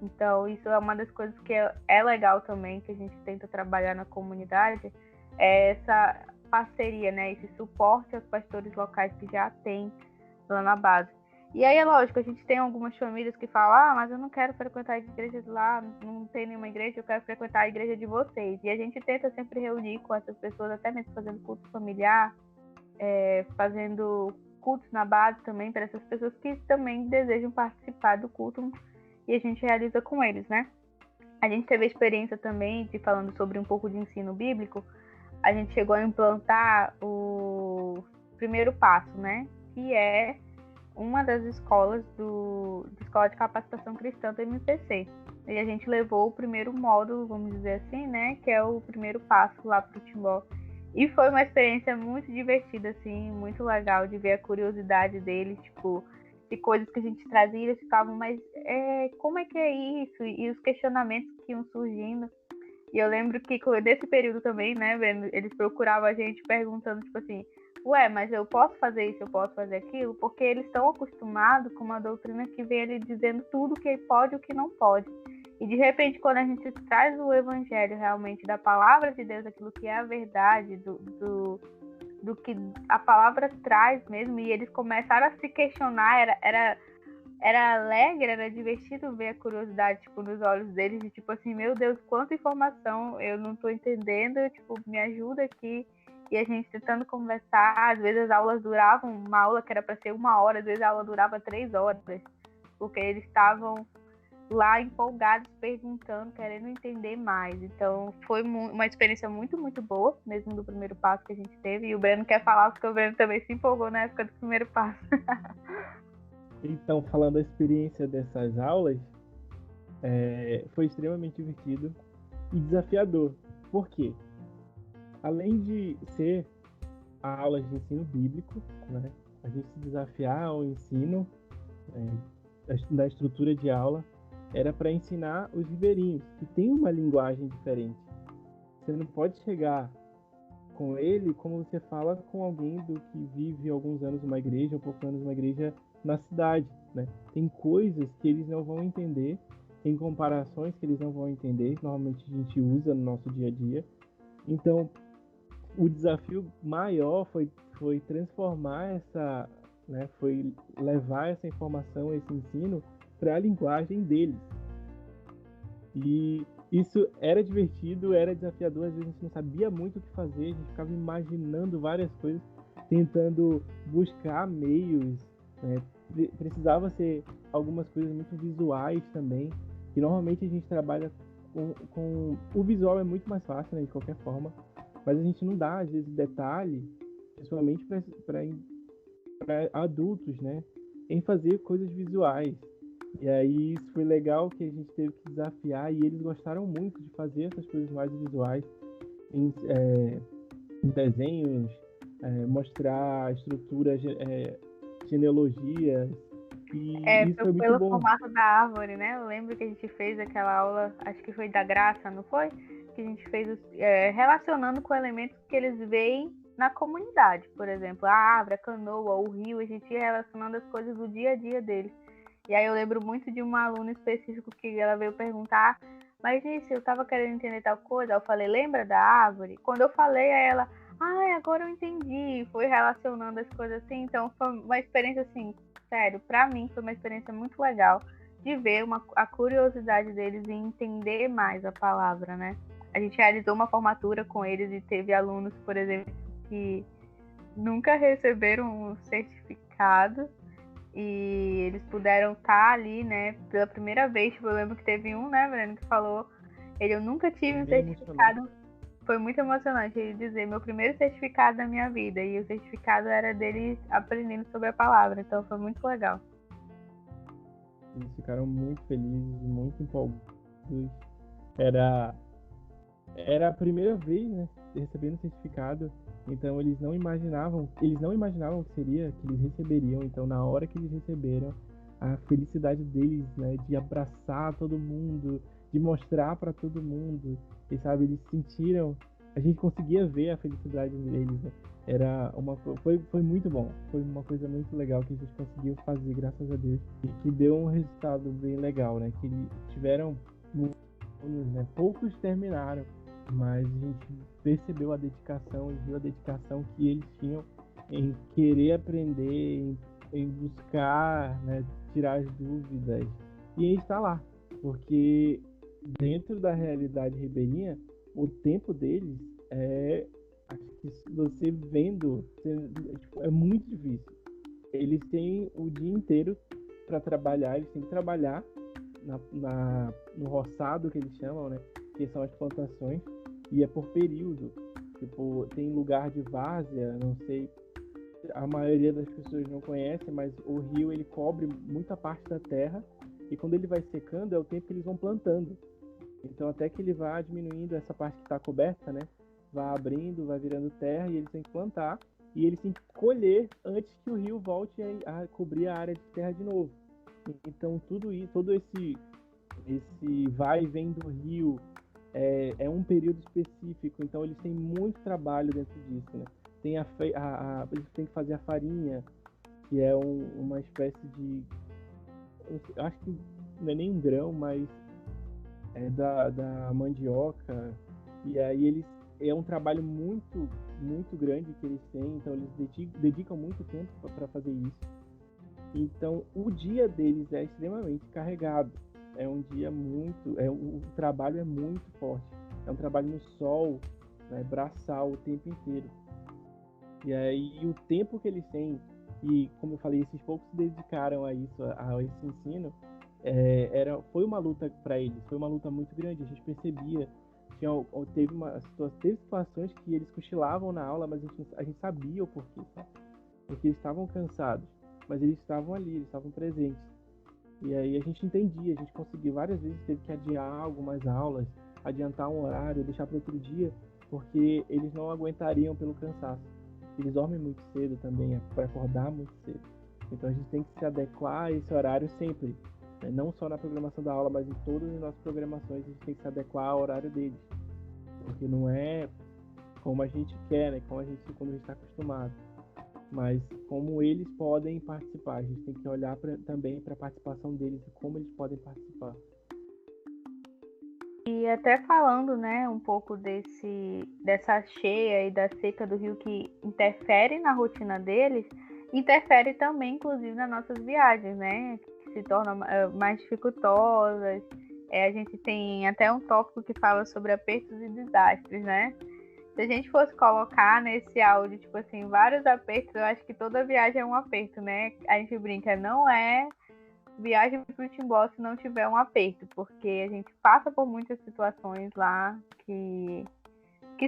Speaker 2: Então, isso é uma das coisas que é legal também, que a gente tenta trabalhar na comunidade, é essa parceria, né? Esse suporte aos pastores locais que já tem lá na base. E aí é lógico, a gente tem algumas famílias que falam, mas eu não quero frequentar a igreja de lá, não tem nenhuma igreja, eu quero frequentar a igreja de vocês. E a gente tenta sempre reunir com essas pessoas, até mesmo fazendo culto familiar, fazendo cultos na base também, para essas pessoas que também desejam participar do culto, e a gente realiza com eles, né? A gente teve a experiência também de, falando sobre um pouco de ensino bíblico, a gente chegou a implantar o primeiro passo, né? Que é uma das escolas da Escola de Capacitação Cristã do MPC. E a gente levou o primeiro módulo, vamos dizer assim, né? Que é o primeiro passo lá para o Timbó. E foi uma experiência muito divertida, assim, muito legal de ver a curiosidade deles, tipo, de coisas que a gente trazia, eles ficavam, mas como é que é isso? E os questionamentos que iam surgindo. E eu lembro que desse período também, né, eles procuravam a gente perguntando, tipo assim, mas eu posso fazer isso, eu posso fazer aquilo? Porque eles estão acostumados com uma doutrina que vem ali dizendo tudo o que pode e o que não pode. E de repente, quando a gente traz o evangelho realmente da palavra de Deus, aquilo que é a verdade, do que a palavra traz mesmo, e eles começaram a se questionar, era alegre, era divertido ver a curiosidade, tipo, nos olhos deles, de tipo assim, meu Deus, quanta informação, eu não tô entendendo, tipo, me ajuda aqui. E a gente tentando conversar, às vezes as aulas duravam, uma aula que era para ser 1 hora, às vezes a aula durava 3 horas, porque eles estavam lá empolgados, perguntando, querendo entender mais. Então, foi uma experiência muito, muito boa, mesmo do primeiro passo que a gente teve. E o Breno quer falar, porque o Breno também se empolgou na época do primeiro passo.
Speaker 3: Então, falando da experiência dessas aulas, foi extremamente divertido e desafiador. Por quê? Além de ser aulas de ensino bíblico, né, a gente se desafiar ao ensino da estrutura de aula, era para ensinar os ribeirinhos, que tem uma linguagem diferente. Você não pode chegar com ele como você fala com alguém do que vive alguns anos numa igreja, ou poucos anos numa igreja na cidade, né? Tem coisas que eles não vão entender, tem comparações que eles não vão entender, normalmente a gente usa no nosso dia a dia. Então, o desafio maior foi transformar foi levar essa informação, esse ensino para a linguagem deles. E isso era divertido, era desafiador, às vezes a gente não sabia muito o que fazer, a gente ficava imaginando várias coisas, tentando buscar meios, né? Precisava ser algumas coisas muito visuais também, que normalmente a gente trabalha com o visual é muito mais fácil, né, de qualquer forma, mas a gente não dá, às vezes, detalhe, principalmente para adultos, né, em fazer coisas visuais. E aí isso foi legal, que a gente teve que desafiar, e eles gostaram muito de fazer essas coisas mais visuais, em desenhos, mostrar estruturas, genealogias, e isso foi muito
Speaker 2: pelo
Speaker 3: bom.
Speaker 2: formato da árvore, né? Eu lembro que a gente fez aquela aula, acho que foi da graça, não foi? Que a gente fez relacionando com elementos que eles veem na comunidade, por exemplo, a árvore, a canoa, o rio, a gente ia relacionando as coisas do dia a dia deles. E aí eu lembro muito de uma aluna específica que ela veio perguntar, mas isso, eu tava querendo entender tal coisa, eu falei, lembra da árvore? Quando eu falei a ela, agora eu entendi, foi relacionando as coisas assim, então foi uma experiência assim, sério, pra mim foi uma experiência muito legal de ver a curiosidade deles em entender mais a palavra, né? a gente realizou uma formatura com eles e teve alunos, por exemplo, que nunca receberam um certificado e eles puderam estar ali, né, pela primeira vez. Tipo, eu lembro que teve um, né, Breno, que falou, eu nunca tive um certificado. Foi muito emocionante ele dizer, meu primeiro certificado da minha vida, e o certificado era dele aprendendo sobre a palavra, então foi muito legal.
Speaker 3: Eles ficaram muito felizes, muito empolgados. Era a primeira vez, né, recebendo o certificado, então eles não imaginavam o que seria, que eles receberiam. Então, na hora que eles receberam, a felicidade deles, né, de abraçar todo mundo, de mostrar para todo mundo, e sabe, eles sentiram, a gente conseguia ver a felicidade deles, né? Foi muito bom, foi uma coisa muito legal que a gente conseguiu fazer, graças a Deus, e que deu um resultado bem legal, né? Que tiveram né? Poucos terminaram, mas a gente percebeu a dedicação e viu a dedicação que eles tinham em querer aprender, em buscar, né, tirar as dúvidas. E a gente está lá, porque dentro da realidade ribeirinha, o tempo deles acho que você vendo, é muito difícil. Eles têm o dia inteiro para trabalhar, eles têm que trabalhar no roçado, que eles chamam, né? Que são as plantações, e é por período. Tipo, tem lugar de várzea, não sei, a maioria das pessoas não conhece, mas o rio ele cobre muita parte da terra, e quando ele vai secando é o tempo que eles vão plantando. Então até que ele vá diminuindo essa parte que está coberta, né? Vai abrindo, vai virando terra, e eles têm que plantar, e eles têm que colher antes que o rio volte a cobrir a área de terra de novo. Então todo esse vai e vem do rio é um período específico, então eles têm muito trabalho dentro disso, né? Tem eles têm que fazer a farinha, que é uma espécie de, eu acho que não é nem um grão, mas é da mandioca, e aí é um trabalho muito, muito grande que eles têm, então eles dedicam muito tempo para fazer isso. Então o dia deles é extremamente carregado. É um dia o trabalho é muito forte. É um trabalho no sol, né, braçal o tempo inteiro. E aí o tempo que eles têm, e como eu falei, esses poucos se dedicaram a isso, a esse ensino, foi uma luta para eles, foi uma luta muito grande. A gente percebia, teve situações que eles cochilavam na aula, mas a gente sabia o porquê, sabe? Porque eles estavam cansados, mas eles estavam ali, eles estavam presentes. E aí a gente entendia, a gente conseguiu várias vezes, teve que adiar algumas aulas, adiantar um horário, deixar para outro dia, porque eles não aguentariam pelo cansaço. Eles dormem muito cedo também, para acordar muito cedo. Então a gente tem que se adequar a esse horário sempre, né? Não só na programação da aula, mas em todas as nossas programações a gente tem que se adequar ao horário deles. Porque não é como a gente quer, né? Quando a gente está acostumado. Mas como eles podem participar, a gente tem que olhar também para a participação deles e como eles podem participar.
Speaker 2: E até falando, né, um pouco dessa cheia e da seca do rio que interfere na rotina deles, interfere também, inclusive, nas nossas viagens, né, que se tornam mais dificultosas. A gente tem até um tópico que fala sobre apertos e desastres, né? Se a gente fosse colocar nesse áudio, tipo assim, vários apertos, eu acho que toda viagem é um aperto, né? A gente brinca, não é viagem pro Timbó se não tiver um aperto, porque a gente passa por muitas situações lá que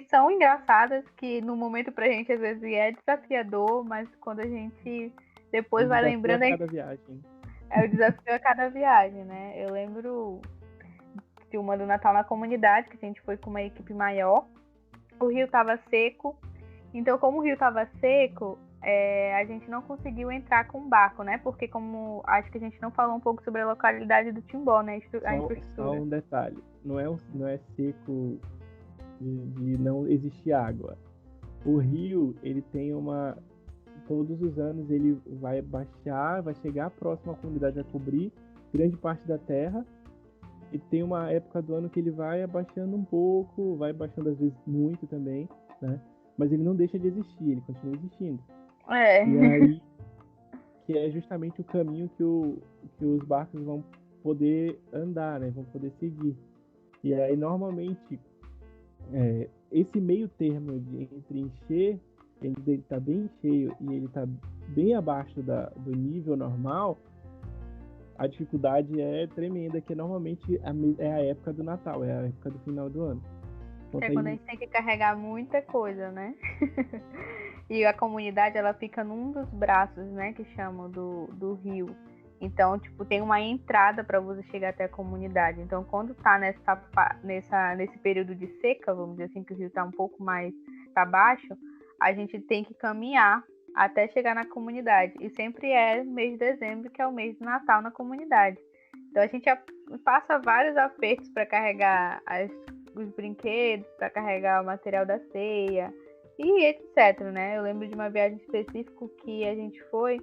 Speaker 2: são engraçadas, que no momento pra gente às vezes é desafiador, mas quando a gente depois vai lembrando...
Speaker 3: É o desafio a cada viagem.
Speaker 2: É o desafio a cada viagem, né? Eu lembro de uma do Natal na comunidade, que a gente foi com uma equipe maior. O rio estava seco, então como o rio estava seco, a gente não conseguiu entrar com barco, né? Porque como acho que a gente não falou um pouco sobre a localidade do Timbó, né? A infraestrutura.
Speaker 3: Só um detalhe, não é seco de não existir água. O rio, ele tem todos os anos ele vai baixar, vai chegar próximo à comunidade, vai cobrir grande parte da terra, e tem uma época do ano que ele vai abaixando um pouco, vai baixando às vezes muito também, né? Mas ele não deixa de existir, ele continua existindo. E aí, que é justamente o caminho que os barcos vão poder andar, né? Vão poder seguir. E aí, normalmente, esse meio termo entre encher, ele tá bem cheio e ele tá bem abaixo do nível normal, a dificuldade é tremenda, que normalmente é a época do Natal, é a época do final do ano.
Speaker 2: É quando a gente tem que carregar muita coisa, né? E a comunidade, ela fica num dos braços, né, que chamam do rio. Então, tipo, tem uma entrada para você chegar até a comunidade. Então, quando tá nesse período de seca, vamos dizer assim, que o rio tá um pouco mais para baixo, a gente tem que caminhar até chegar na comunidade. E sempre é mês de dezembro, que é o mês do Natal na comunidade. Então, a gente passa vários apertos para carregar os brinquedos, para carregar o material da ceia e etc, né? Eu lembro de uma viagem específica que a gente foi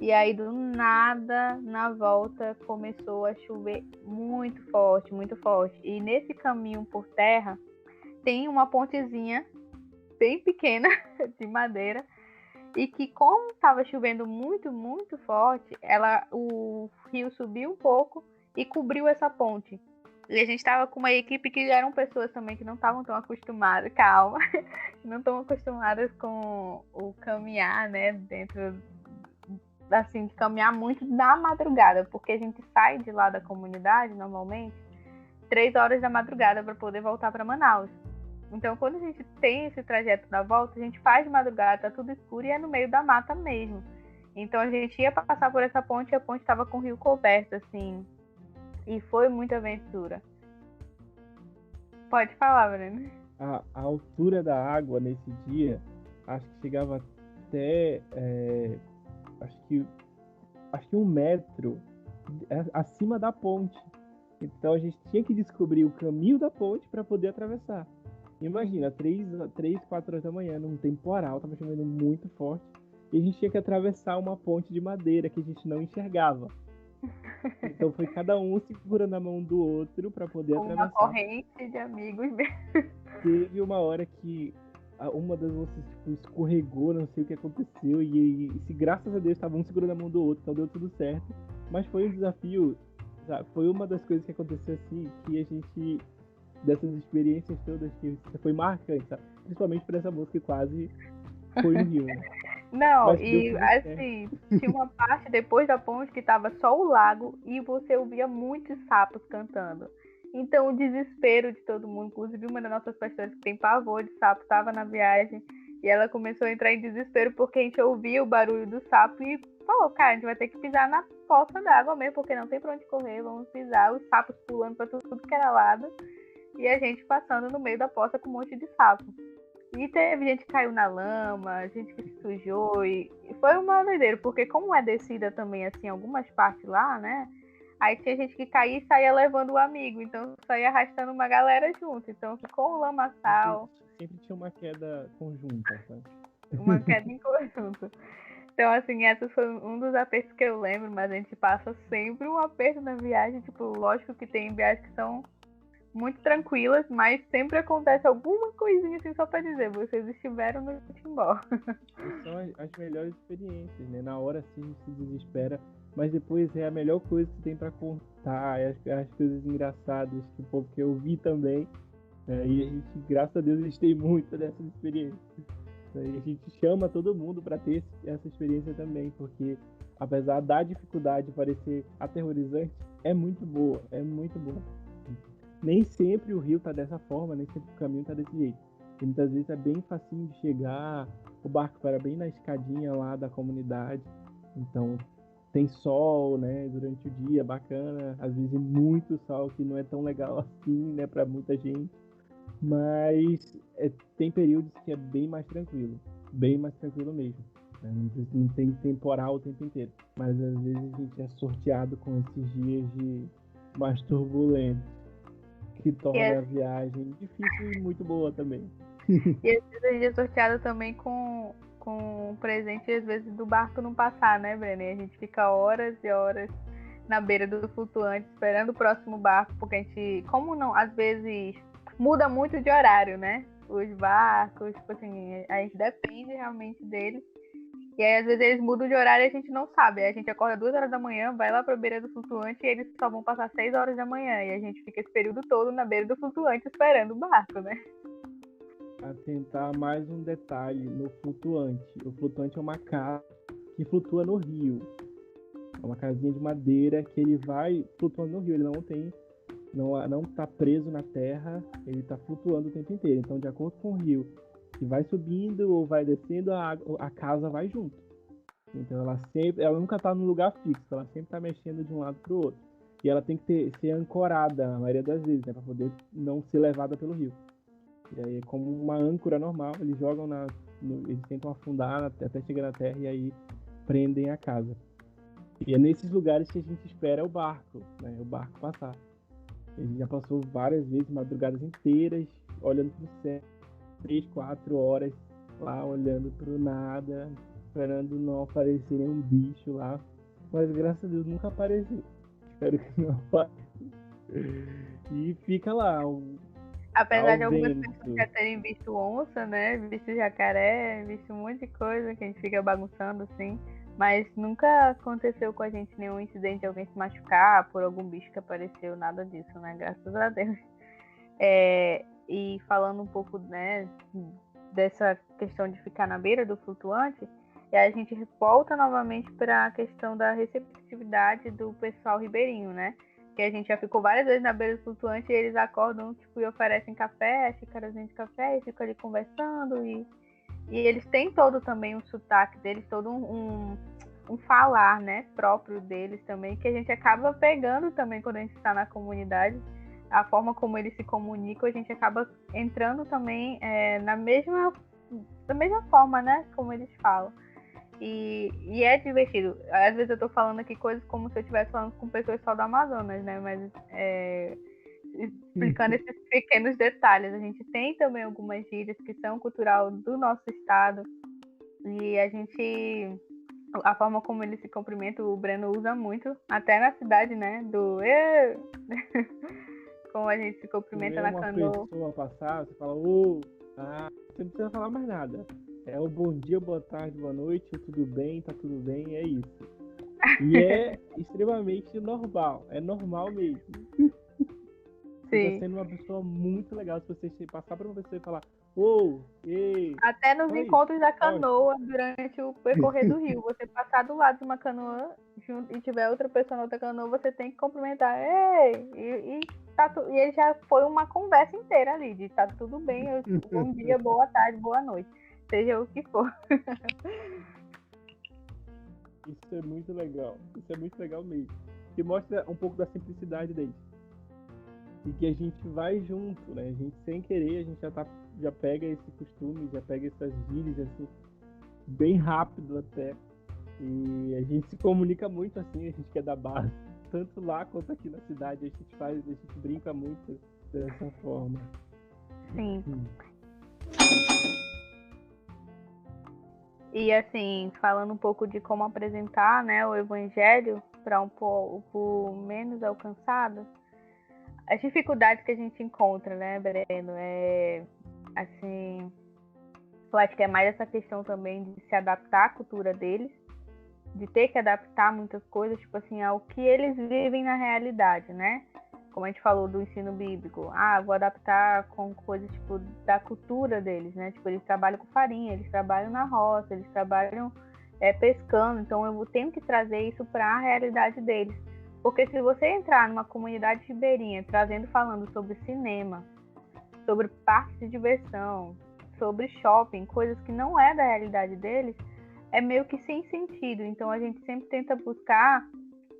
Speaker 2: e aí do nada, na volta, começou a chover muito forte, muito forte. E nesse caminho por terra tem uma pontezinha bem pequena de madeira e que, como estava chovendo muito, muito forte, o rio subiu um pouco e cobriu essa ponte. E a gente estava com uma equipe que eram pessoas também que não estavam tão acostumadas, calma, não estão acostumadas com o caminhar, né, dentro, assim, de caminhar muito na madrugada, porque a gente sai de lá da comunidade, normalmente, 3 horas da madrugada para poder voltar para Manaus. Então, quando a gente tem esse trajeto da volta, a gente faz de madrugada, tá tudo escuro e é no meio da mata mesmo. Então, a gente ia passar por essa ponte e a ponte estava com o rio coberto, assim. E foi muita aventura. Pode falar, Breno.
Speaker 3: A altura da água nesse dia, acho que chegava até, acho que 1 metro acima da ponte. Então a gente tinha que descobrir o caminho da ponte para poder atravessar. Imagina, 3, 4 horas da manhã, num temporal, tava chovendo muito forte, e a gente tinha que atravessar uma ponte de madeira que a gente não enxergava. Então foi cada um segurando a mão do outro para poder atravessar.
Speaker 2: Uma corrente de amigos mesmo.
Speaker 3: Teve uma hora que uma das moças escorregou, não sei o que aconteceu, e se graças a Deus estavam um segurando a mão do outro, então deu tudo certo. Mas foi um desafio, sabe? Foi uma das coisas que aconteceu assim, que a gente, dessas experiências todas, que foi marcante, sabe? Principalmente por essa moça que quase foi no rio, né?
Speaker 2: Não, e assim, tinha uma parte depois da ponte que tava só o lago e você ouvia muitos sapos cantando. Então o desespero de todo mundo, inclusive uma das nossas pastores que tem pavor de sapo, estava na viagem e ela começou a entrar em desespero porque a gente ouvia o barulho do sapo e falou, cara, a gente vai ter que pisar na poça d'água mesmo, porque não tem pra onde correr, vamos pisar, os sapos pulando pra tudo que era lado e a gente passando no meio da poça com um monte de sapo. E teve gente que caiu na lama, gente que se sujou e foi uma doideira, porque como é descida também, assim, algumas partes lá, né? Aí tinha gente que caía e saía levando o amigo, então saía arrastando uma galera junto, então ficou um lamaçal.
Speaker 3: Sempre tinha uma queda conjunta, sabe?
Speaker 2: Uma queda em conjunto. Então, assim, essa foi um dos apertos que eu lembro, mas a gente passa sempre um aperto na viagem, tipo, lógico que tem viagens que são muito tranquilas, mas sempre acontece alguma coisinha assim só pra dizer, vocês estiveram no Timbó.
Speaker 3: São as melhores experiências, né? Na hora sim a gente se desespera, mas depois é a melhor coisa que tem pra contar, as coisas engraçadas que eu vi também, né? E a gente, graças a Deus, a gente tem muito dessas experiências. E a gente chama todo mundo pra ter essa experiência também, porque apesar da dificuldade parecer aterrorizante, é muito boa, é muito boa. Nem sempre o rio tá dessa forma, nem sempre o caminho tá desse jeito. E muitas vezes é bem facinho de chegar, o barco para bem na escadinha lá da comunidade. Então tem sol, né, durante o dia, bacana. Às vezes muito sol, que não é tão legal assim, né, para muita gente. Mas tem períodos que é bem mais tranquilo mesmo. Né? Não tem temporal o tempo inteiro. Mas às vezes a gente é sorteado com esses dias de mais turbulentos, que torna a viagem difícil e muito boa também.
Speaker 2: E às vezes a gente é sorteado também com um presente, às vezes, do barco não passar, né, Breno? E a gente fica horas e horas na beira do flutuante, esperando o próximo barco, porque a gente, como não, às vezes, muda muito de horário, né? Os barcos, tipo assim, a gente depende realmente deles. E aí, às vezes, eles mudam de horário e a gente não sabe. Aí a gente acorda 2 horas da manhã, vai lá pra beira do flutuante e eles só vão passar 6 horas da manhã. E a gente fica esse período todo na beira do flutuante esperando o barco, né?
Speaker 3: Atentar mais um detalhe no flutuante. O flutuante é uma casa que flutua no rio. É uma casinha de madeira que ele vai flutuando no rio. Ele não tá preso na terra, ele tá flutuando o tempo inteiro. Então, de acordo com o rio, que vai subindo ou vai descendo, a casa vai junto. Então ela nunca tá num lugar fixo, ela sempre tá mexendo de um lado pro outro. E ela tem que ser ancorada a maioria das vezes, né, para poder não ser levada pelo rio. E aí, como uma âncora normal, eles jogam eles tentam afundar até chegar na terra e aí prendem a casa. E é nesses lugares que a gente espera o barco, né, o barco passar. A gente já passou várias vezes, madrugadas inteiras, olhando pro céu, 3, 4 horas lá, olhando pro nada, esperando não aparecer nenhum bicho lá. Mas graças a Deus nunca apareceu. Espero que não apareça. E fica lá,
Speaker 2: Apesar de
Speaker 3: ao
Speaker 2: algumas
Speaker 3: vento.
Speaker 2: pessoas já terem visto onça, né? Visto jacaré, visto um monte de coisa que a gente fica bagunçando assim. Mas nunca aconteceu com a gente nenhum incidente de alguém se machucar por algum bicho que apareceu, nada disso, né? Graças a Deus. E falando um pouco, né, dessa questão de ficar na beira do flutuante, e a gente volta novamente para a questão da receptividade do pessoal ribeirinho, né? Que a gente já ficou várias vezes na beira do flutuante e eles acordam tipo, e oferecem café, xícarazinha de café, e ficam ali conversando. E eles têm todo também um sotaque deles, todo um falar, né, próprio deles também, que a gente acaba pegando também quando a gente está na comunidade. A forma como eles se comunicam, a gente acaba entrando também da mesma forma, né, como eles falam. E é divertido. Às vezes eu tô falando aqui coisas como se eu estivesse falando com pessoas só do Amazonas, né, mas explicando esses pequenos detalhes. A gente tem também algumas gírias que são cultural do nosso estado e a forma como ele se cumprimenta, o Breno usa muito, até na cidade, né, como a gente se cumprimenta na canoa.
Speaker 3: Uma pessoa passar, você fala, você não precisa falar mais nada. É o bom dia, boa tarde, boa noite, tudo bem, tá tudo bem, é isso. E é extremamente normal, é normal mesmo. Você tá sendo uma pessoa muito legal se você passar pra uma pessoa e falar, ei.
Speaker 2: Até nos encontros da canoa, durante o percorrer do rio, você passar do lado de uma canoa e tiver outra pessoa na outra canoa, você tem que cumprimentar, ei, e ele já foi uma conversa inteira ali, de tá tudo bem, bom dia, boa tarde, boa noite, seja o que for.
Speaker 3: Isso é muito legal mesmo. Que mostra um pouco da simplicidade deles. E que a gente vai junto, né? A gente sem querer, a gente já pega esse costume, já pega essas gírias assim, bem rápido até. E a gente se comunica muito assim, a gente que é da base, tanto lá quanto aqui na cidade, a gente brinca muito dessa forma.
Speaker 2: Sim. E assim, falando um pouco de como apresentar, né, o evangelho para um povo menos alcançado, as dificuldades que a gente encontra, né, Breno, assim, eu acho que é mais essa questão também de se adaptar à cultura deles, de ter que adaptar muitas coisas, tipo assim, ao que eles vivem na realidade, né? Como a gente falou do ensino bíblico, vou adaptar com coisas, tipo, da cultura deles, né? Tipo, eles trabalham com farinha, eles trabalham na roça, eles trabalham pescando, então eu tenho que trazer isso para a realidade deles. Porque se você entrar numa comunidade ribeirinha falando sobre cinema, sobre parques de diversão, sobre shopping, coisas que não é da realidade deles, é meio que sem sentido. Então a gente sempre tenta buscar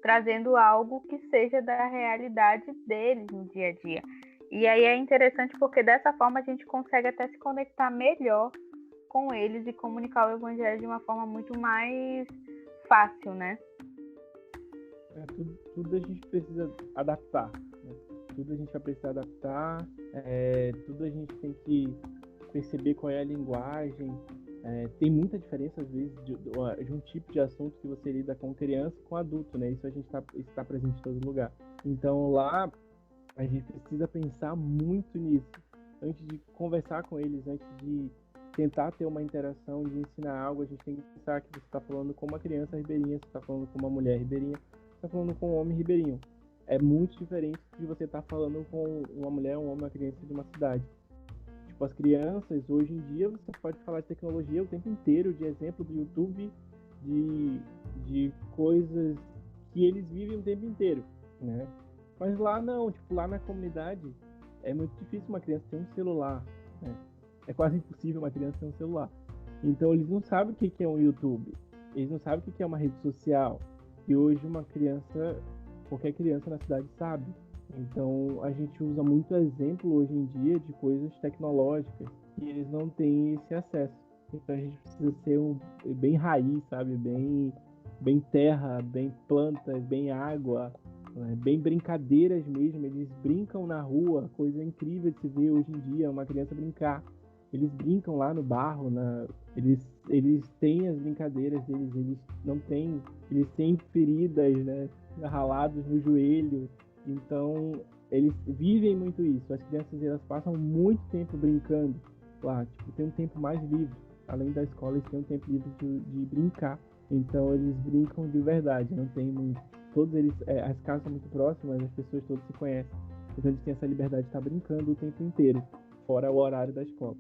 Speaker 2: trazendo algo que seja da realidade deles no dia a dia. E aí é interessante porque dessa forma a gente consegue até se conectar melhor com eles e comunicar o evangelho de uma forma muito mais fácil, né?
Speaker 3: Tudo a gente precisa adaptar, né? Tudo a gente vai precisar adaptar, tudo a gente tem que perceber qual é a linguagem. Tem muita diferença, às vezes, de um tipo de assunto que você lida com criança e com adulto, né? Isso a gente está presente em todo lugar. Então, lá, a gente precisa pensar muito nisso. Antes de conversar com eles, antes de tentar ter uma interação, de ensinar algo, a gente tem que pensar que você está falando com uma criança ribeirinha, você está falando com uma mulher ribeirinha, você está falando com um homem ribeirinho. É muito diferente de você estar falando com uma mulher, um homem, uma criança de uma cidade. Tipo, as crianças, hoje em dia, você pode falar de tecnologia o tempo inteiro, de exemplo do YouTube, de coisas que eles vivem o tempo inteiro, né? Mas lá não, tipo, lá na comunidade é muito difícil uma criança ter um celular, né? É quase impossível uma criança ter um celular. Então eles não sabem o que é um YouTube, eles não sabem o que é uma rede social. E hoje qualquer criança na cidade sabe. Então a gente usa muito exemplo hoje em dia de coisas tecnológicas e eles não têm esse acesso. Então a gente precisa ser bem raiz, sabe? Bem terra, bem plantas, bem água, né? Bem brincadeiras mesmo. Eles brincam na rua, coisa incrível de se ver hoje em dia, uma criança brincar. Eles brincam lá no barro, eles têm as brincadeiras deles, eles têm feridas, né? Ralados no joelho. Então eles vivem muito isso. As crianças, elas passam muito tempo brincando lá, tipo, tem um tempo mais livre. Além da escola, eles têm um tempo livre de brincar. Então eles brincam de verdade, não tem muito. Todos eles, as casas são muito próximas, as pessoas todas se conhecem. Então eles têm essa liberdade de estar brincando o tempo inteiro, fora o horário da escola.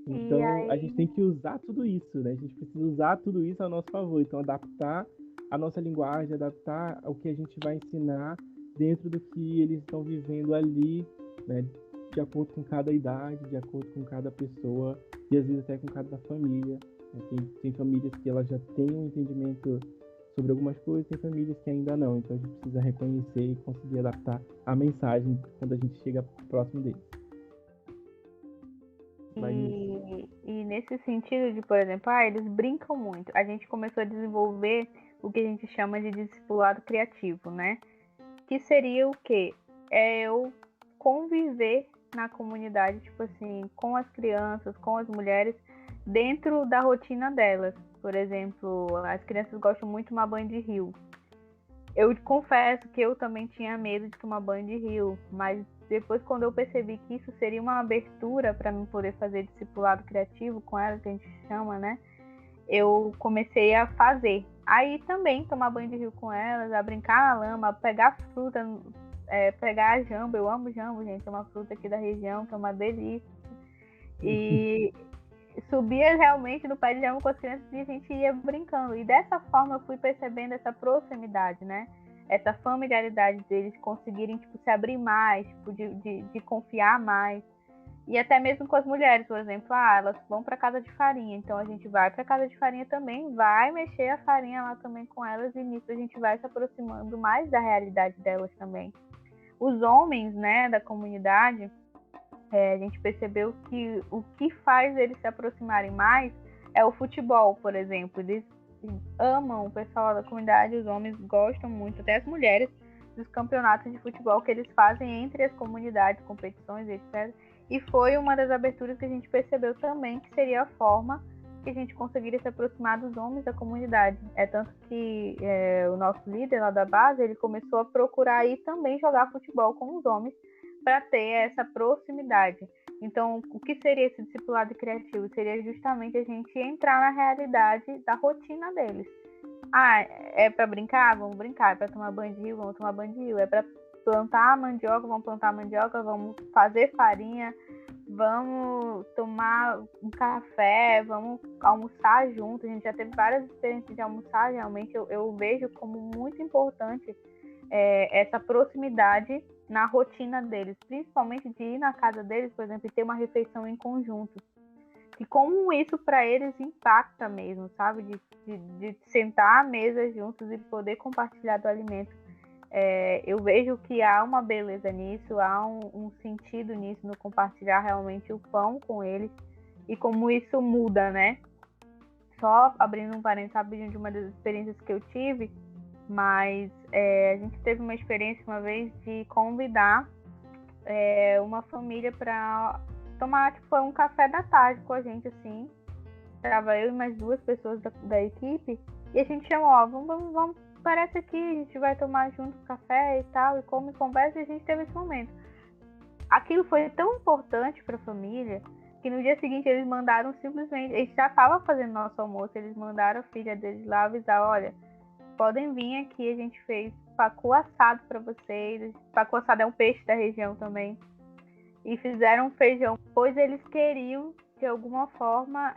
Speaker 3: Então a gente tem que usar tudo isso, né? A gente precisa usar tudo isso a nosso favor. Então adaptar a nossa linguagem, adaptar o que a gente vai ensinar dentro do que eles estão vivendo ali, né? De acordo com cada idade, de acordo com cada pessoa e às vezes até com cada família. Tem famílias que elas já têm um entendimento sobre algumas coisas, tem famílias que ainda não. Então a gente precisa reconhecer e conseguir adaptar a mensagem quando a gente chega próximo deles.
Speaker 2: E nesse sentido de, por exemplo, eles brincam muito. A gente começou a desenvolver o que a gente chama de discipulado criativo, né? Que seria o quê? É eu conviver na comunidade, tipo assim, com as crianças, com as mulheres, dentro da rotina delas. Por exemplo, as crianças gostam muito de tomar banho de rio. Eu confesso que eu também tinha medo de tomar banho de rio, mas depois, quando eu percebi que isso seria uma abertura para mim poder fazer discipulado criativo com elas, que a gente chama, né? Eu comecei a fazer. Aí também tomar banho de rio com elas, a brincar na lama, pegar fruta, pegar a jambo. Eu amo jambo, gente. É uma fruta aqui da região, que é uma delícia. E subia realmente no pé de jambo com as crianças e a gente ia brincando. E dessa forma eu fui percebendo essa proximidade, né? Essa familiaridade deles conseguirem, tipo, se abrir mais, tipo, de confiar mais. E até mesmo com as mulheres, por exemplo, elas vão para casa de farinha, então a gente vai para casa de farinha também, vai mexer a farinha lá também com elas, e nisso a gente vai se aproximando mais da realidade delas também. Os homens, né, da comunidade, a gente percebeu que o que faz eles se aproximarem mais é o futebol, por exemplo. Eles amam, o pessoal da comunidade, os homens gostam muito, até as mulheres, dos campeonatos de futebol que eles fazem entre as comunidades, competições, etc. E foi uma das aberturas que a gente percebeu também que seria a forma que a gente conseguiria se aproximar dos homens da comunidade. É tanto que o nosso líder lá da base, ele começou a procurar ir também jogar futebol com os homens para ter essa proximidade. Então, o que seria esse discipulado criativo? Seria justamente a gente entrar na realidade da rotina deles. É para brincar? Vamos brincar. É para tomar banho de rio? Vamos tomar banho de rio. É para plantar mandioca? Vamos plantar mandioca. Vamos fazer farinha. Vamos tomar um café. Vamos almoçar juntos. A gente já teve várias experiências de almoçar. Realmente, eu vejo como muito importante essa proximidade na rotina deles, principalmente de ir na casa deles, por exemplo, e ter uma refeição em conjunto. E como isso para eles impacta mesmo, sabe? De sentar à mesa juntos e poder compartilhar do alimento. Eu vejo que há uma beleza nisso, há um sentido nisso, no compartilhar realmente o pão com eles e como isso muda, né? Só abrindo um parênteses rapidinho de uma das experiências que eu tive, mas a gente teve uma experiência uma vez de convidar uma família para tomar tipo, um café da tarde com a gente, assim. Tava eu e mais 2 pessoas da equipe, e a gente chamou, vamos, parece aqui, a gente vai tomar junto café e tal, e come, conversa, e a gente teve esse momento. Aquilo foi tão importante para a família, que no dia seguinte eles mandaram simplesmente, eles já estavam fazendo nosso almoço, eles mandaram a filha deles lá avisar, olha, podem vir aqui, a gente fez pacu assado para vocês. Pacu assado é um peixe da região também. E fizeram um feijão, pois eles queriam, de alguma forma,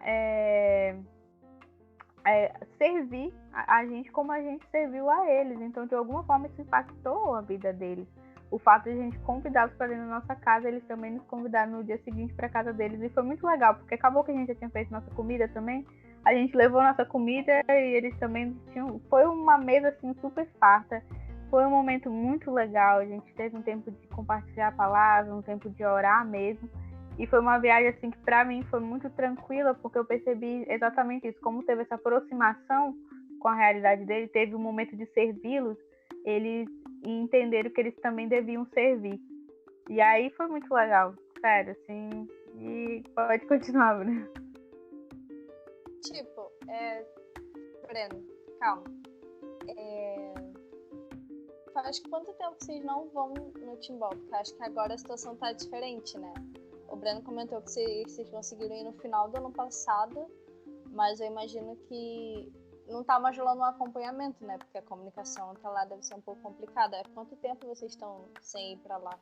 Speaker 2: servir a gente como a gente serviu a eles. Então, de alguma forma, isso impactou a vida deles. O fato de a gente convidá-los para dentro da nossa casa, eles também nos convidaram no dia seguinte para a casa deles. E foi muito legal, porque acabou que a gente já tinha feito nossa comida também. A gente levou nossa comida e eles também tinham... Foi uma mesa, assim, super farta. Foi um momento muito legal. A gente teve um tempo de compartilhar a palavra, um tempo de orar mesmo. E foi uma viagem, assim, que para mim foi muito tranquila, porque eu percebi exatamente isso. Como teve essa aproximação com a realidade dele, teve um momento de servi-los, eles entenderam que eles também deviam servir. E aí foi muito legal, sério, assim. E pode continuar, Bruno.
Speaker 1: Tipo, Breno, calma. Faz quanto tempo que vocês não vão no Timbó? Porque acho que agora a situação tá diferente, né? O Breno comentou que vocês conseguiram ir no final do ano passado, mas eu imagino que não tá mais rolando um acompanhamento, né? Porque a comunicação pra lá deve ser um pouco complicada. Há quanto tempo vocês estão sem ir pra lá?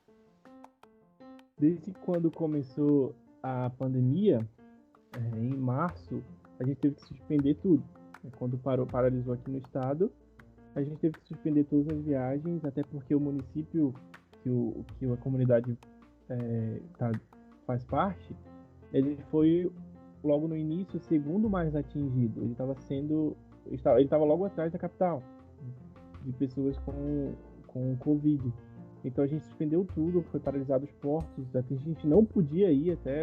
Speaker 3: Desde quando começou a pandemia, em março, a gente teve que suspender tudo. Quando paralisou aqui no estado, a gente teve que suspender todas as viagens, até porque o município que a comunidade faz parte, ele foi logo no início o segundo mais atingido. Ele estava logo atrás da capital, de pessoas com Covid. Então a gente suspendeu tudo, foi paralisado os portos, a gente não podia ir até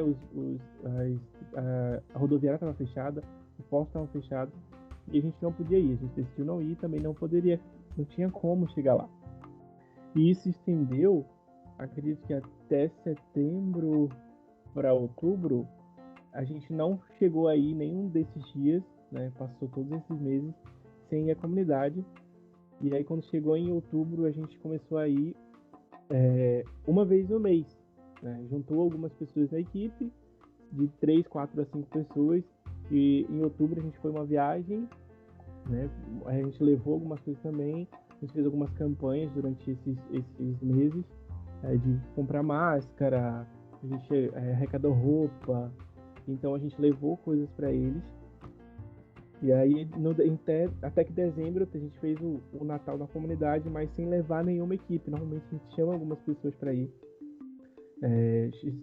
Speaker 3: a rodoviária estava fechada, os portos estavam fechados e a gente não podia ir. A gente decidiu não ir, também não tinha como chegar lá. E isso estendeu, acredito que até setembro para outubro, a gente não chegou aí nenhum desses dias, né? Passou todos esses meses sem ir à comunidade. E aí quando chegou em outubro, a gente começou a ir uma vez no mês, né? Juntou algumas pessoas na equipe, de 3, 4 a 5 pessoas, e em outubro a gente foi uma viagem, né? A gente levou algumas coisas também, a gente fez algumas campanhas durante esses meses, de comprar máscara, a gente arrecadou roupa, então a gente levou coisas para eles. E aí, até que dezembro, a gente fez o Natal na comunidade, mas sem levar nenhuma equipe. Normalmente a gente chama algumas pessoas para ir.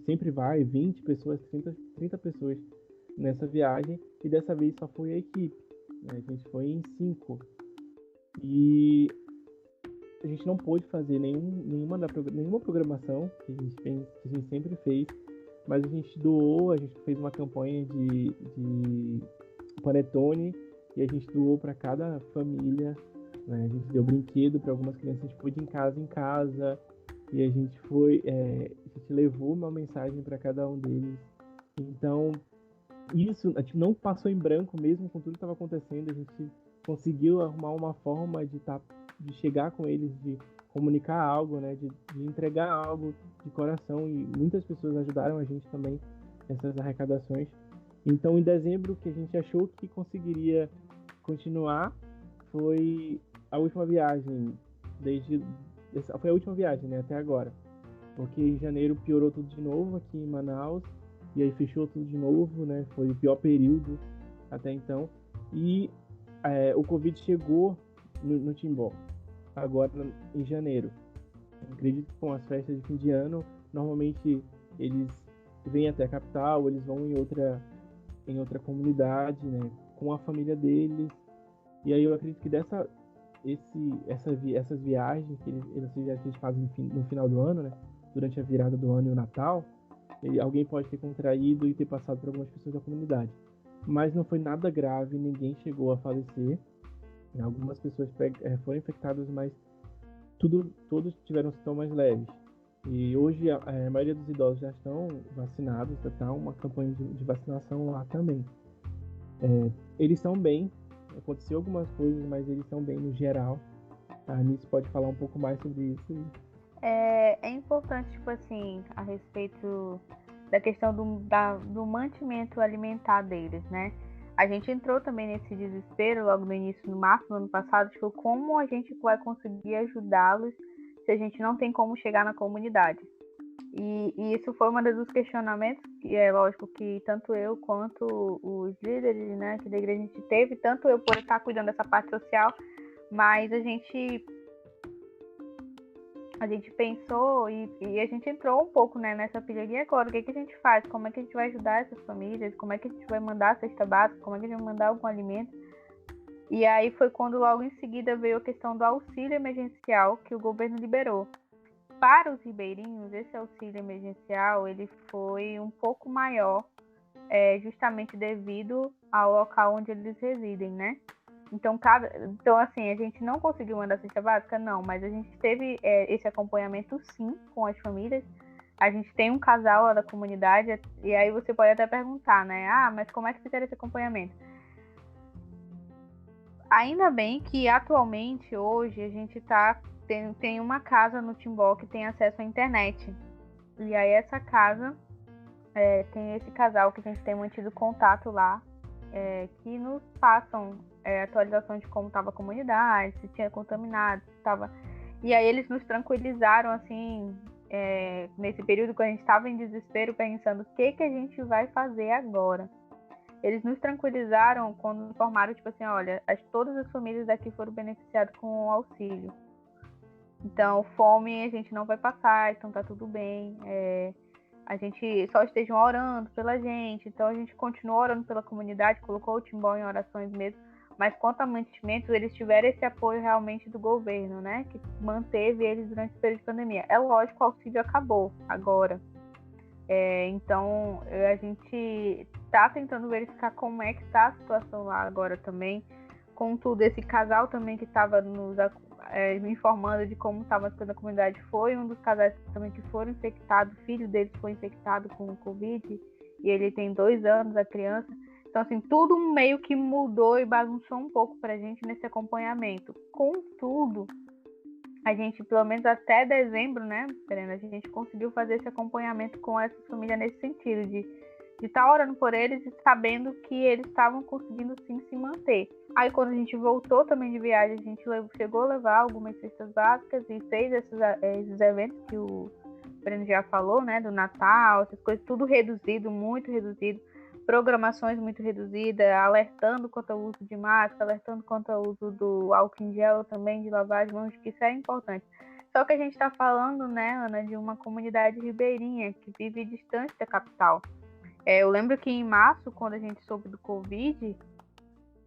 Speaker 3: Sempre vai 20 pessoas, 30 pessoas nessa viagem. E dessa vez só foi a equipe. A gente foi em 5. E a gente não pôde fazer nenhuma programação que a gente sempre fez. Mas a gente fez uma campanha de panetone e a gente doou para cada família, né? A gente deu brinquedo para algumas crianças, a gente foi de casa em casa e a gente levou uma mensagem para cada um deles. Então isso a gente não passou em branco, mesmo com tudo que estava acontecendo. A gente conseguiu arrumar uma forma de chegar com eles, de comunicar algo, né? De entregar algo de coração, e muitas pessoas ajudaram a gente também nessas arrecadações. Então, em dezembro, que a gente achou que conseguiria continuar, foi a última viagem, foi a última viagem, né, até agora. Porque em janeiro piorou tudo de novo aqui em Manaus, e aí fechou tudo de novo, né, foi o pior período até então. E o Covid chegou no Timbó, agora em janeiro. Eu acredito que com as festas de fim de ano, normalmente eles vêm até a capital, eles vão em outra comunidade, né, com a família deles. E aí eu acredito que essas viagens que eles fazem no final do ano, né, durante a virada do ano e o Natal, alguém pode ter contraído e ter passado por algumas pessoas da comunidade. Mas não foi nada grave, ninguém chegou a falecer. Algumas pessoas foram infectadas, mas todos tiveram sintomas leves. E hoje a maioria dos idosos já estão vacinados, já está uma campanha de vacinação lá também. Eles estão bem, aconteceu algumas coisas, mas eles estão bem no geral. A Anice pode falar um pouco mais sobre isso.
Speaker 2: É importante, tipo assim, a respeito da questão do mantimento alimentar deles, né? A gente entrou também nesse desespero logo no início, no março do ano passado, de como a gente vai conseguir ajudá-los se a gente não tem como chegar na comunidade. E isso foi um dos questionamentos, que é lógico que tanto eu quanto os líderes, né, que da igreja a gente teve, tanto eu por estar cuidando dessa parte social, mas a gente pensou e a gente entrou um pouco, né, nessa pilha. E agora, o que a gente faz? Como é que a gente vai ajudar essas famílias? Como é que a gente vai mandar a cesta básica? Como é que a gente vai mandar algum alimento? E aí foi quando logo em seguida veio a questão do auxílio emergencial que o governo liberou. Para os ribeirinhos, esse auxílio emergencial ele foi um pouco maior, justamente devido ao local onde eles residem, né? Então, assim, a gente não conseguiu mandar cesta básica? Não, mas a gente teve esse acompanhamento, sim, com as famílias. A gente tem um casal lá da comunidade, e aí você pode até perguntar, né? Ah, mas como é que fizeram esse acompanhamento? Ainda bem que, atualmente, hoje, a gente tem uma casa no Timbó que tem acesso à internet. E aí, essa casa tem esse casal que a gente tem mantido contato lá, que nos passam atualização de como estava a comunidade, se tinha contaminado, se estava... E aí eles nos tranquilizaram, assim, nesse período que a gente estava em desespero, pensando o que a gente vai fazer agora. Eles nos tranquilizaram quando informaram, tipo assim, olha, todas as famílias daqui foram beneficiadas com o auxílio. Então, fome a gente não vai passar, então tá tudo bem. A gente só estejam orando pela gente, então a gente continuou orando pela comunidade, colocou o Timbó em orações mesmo, mas quanto a mantimentos, eles tiveram esse apoio realmente do governo, né, que manteve eles durante o período de pandemia. É lógico, o auxílio acabou agora, então a gente está tentando verificar como é que está a situação lá agora também. Contudo, esse casal também que estava me informando de como estava as coisas na comunidade foi um dos casais também que foram infectados, o filho deles foi infectado com o Covid, e ele tem 2 anos, a criança. Então, assim, tudo meio que mudou e bagunçou um pouco pra gente nesse acompanhamento. Contudo, a gente, pelo menos até dezembro, né, Serena, a gente conseguiu fazer esse acompanhamento com essa família nesse sentido, de estar orando por eles e sabendo que eles estavam conseguindo sim se manter. Aí quando a gente voltou também de viagem, a gente chegou a levar algumas cestas básicas e fez esses eventos que o Breno já falou, né, do Natal, essas coisas, tudo reduzido, muito reduzido, programações muito reduzidas, alertando quanto ao uso de máscara, alertando quanto ao uso do álcool em gel também, de lavar as mãos, que isso é importante. Só que a gente está falando, né, Ana, de uma comunidade ribeirinha que vive distante da capital. Eu lembro que em março, quando a gente soube do Covid,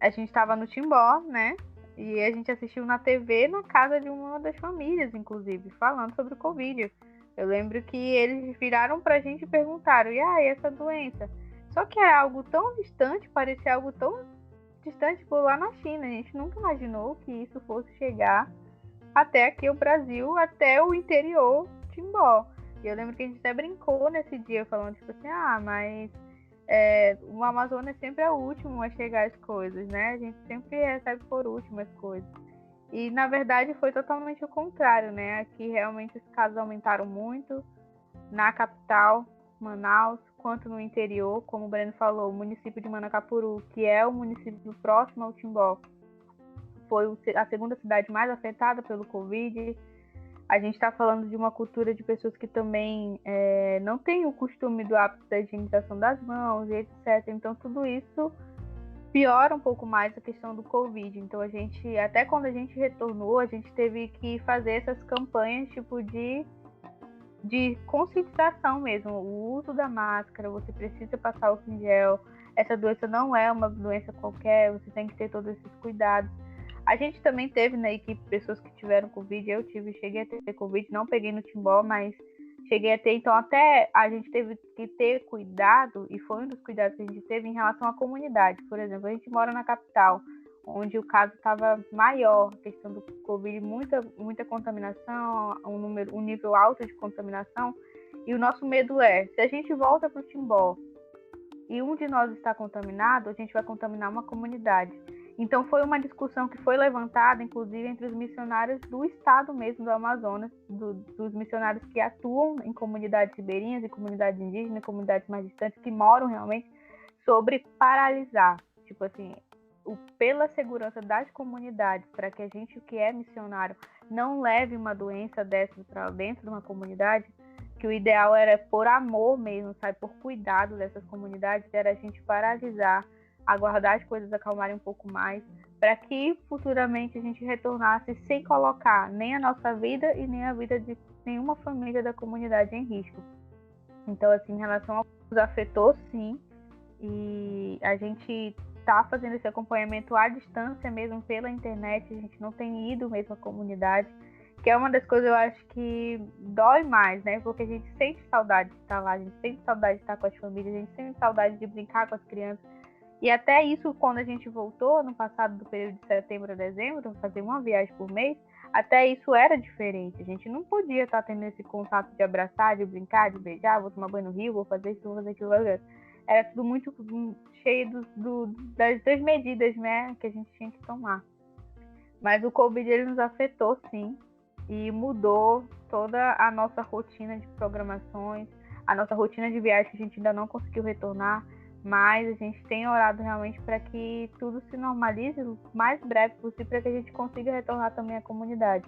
Speaker 2: a gente estava no Timbó, né? E a gente assistiu na TV, na casa de uma das famílias, inclusive, falando sobre o Covid. Eu lembro que eles viraram pra gente e perguntaram, e aí, essa doença? Só que era algo tão distante, parecia algo tão distante por lá na China. A gente nunca imaginou que isso fosse chegar até aqui o Brasil, até o interior de Timbó. E eu lembro que a gente até brincou nesse dia, falando tipo assim, mas o Amazonas sempre é o último a chegar as coisas, né? A gente sempre recebe por último as coisas. E na verdade foi totalmente o contrário, né? Aqui realmente os casos aumentaram muito na capital, Manaus, quanto no interior, como o Breno falou, o município de Manacapuru, que é o município próximo ao Timbó, foi a segunda cidade mais afetada pelo Covid. A gente está falando de uma cultura de pessoas que também não tem o costume do hábito da higienização das mãos, etc. Então, tudo isso piora um pouco mais a questão do Covid. Então, até quando a gente retornou, a gente teve que fazer essas campanhas tipo de conscientização mesmo. O uso da máscara, você precisa passar o em gel. Essa doença não é uma doença qualquer, você tem que ter todos esses cuidados. A gente também teve na equipe pessoas que tiveram Covid, cheguei a ter Covid, não peguei no Timbó, mas cheguei a ter, então até a gente teve que ter cuidado, e foi um dos cuidados que a gente teve em relação à comunidade. Por exemplo, a gente mora na capital, onde o caso estava maior, a questão do Covid, muita contaminação, um nível alto de contaminação, e o nosso medo se a gente volta para o Timbó e um de nós está contaminado, a gente vai contaminar uma comunidade. Então foi uma discussão que foi levantada, inclusive, entre os missionários do estado mesmo do Amazonas, dos missionários que atuam em comunidades ribeirinhas, em comunidades indígenas, em comunidades mais distantes, que moram realmente, sobre paralisar, tipo assim, pela segurança das comunidades, para que a gente que é missionário não leve uma doença dessa para dentro de uma comunidade, que o ideal era, por amor mesmo, sabe, por cuidado dessas comunidades, era a gente paralisar, aguardar as coisas acalmarem um pouco mais, para que futuramente a gente retornasse sem colocar nem a nossa vida e nem a vida de nenhuma família da comunidade em risco. Então, assim, em relação ao que nos afetou, sim, e a gente está fazendo esse acompanhamento à distância mesmo pela internet, a gente não tem ido mesmo à comunidade, que é uma das coisas eu acho que dói mais, né? Porque a gente sente saudade de estar lá, a gente sente saudade de estar com as famílias, a gente sente saudade de brincar com as crianças. E até isso, quando a gente voltou no passado do período de setembro a dezembro, fazer uma viagem por mês, até isso era diferente. A gente não podia estar tendo esse contato de abraçar, de brincar, de beijar, vou tomar banho no rio, vou fazer isso, vou fazer aquilo. Era tudo muito cheio das medidas, né, que a gente tinha que tomar. Mas o Covid ele nos afetou, sim, e mudou toda a nossa rotina de programações, a nossa rotina de viagem que a gente ainda não conseguiu retornar, mas a gente tem orado realmente para que tudo se normalize o mais breve possível, para que a gente consiga retornar também à comunidade.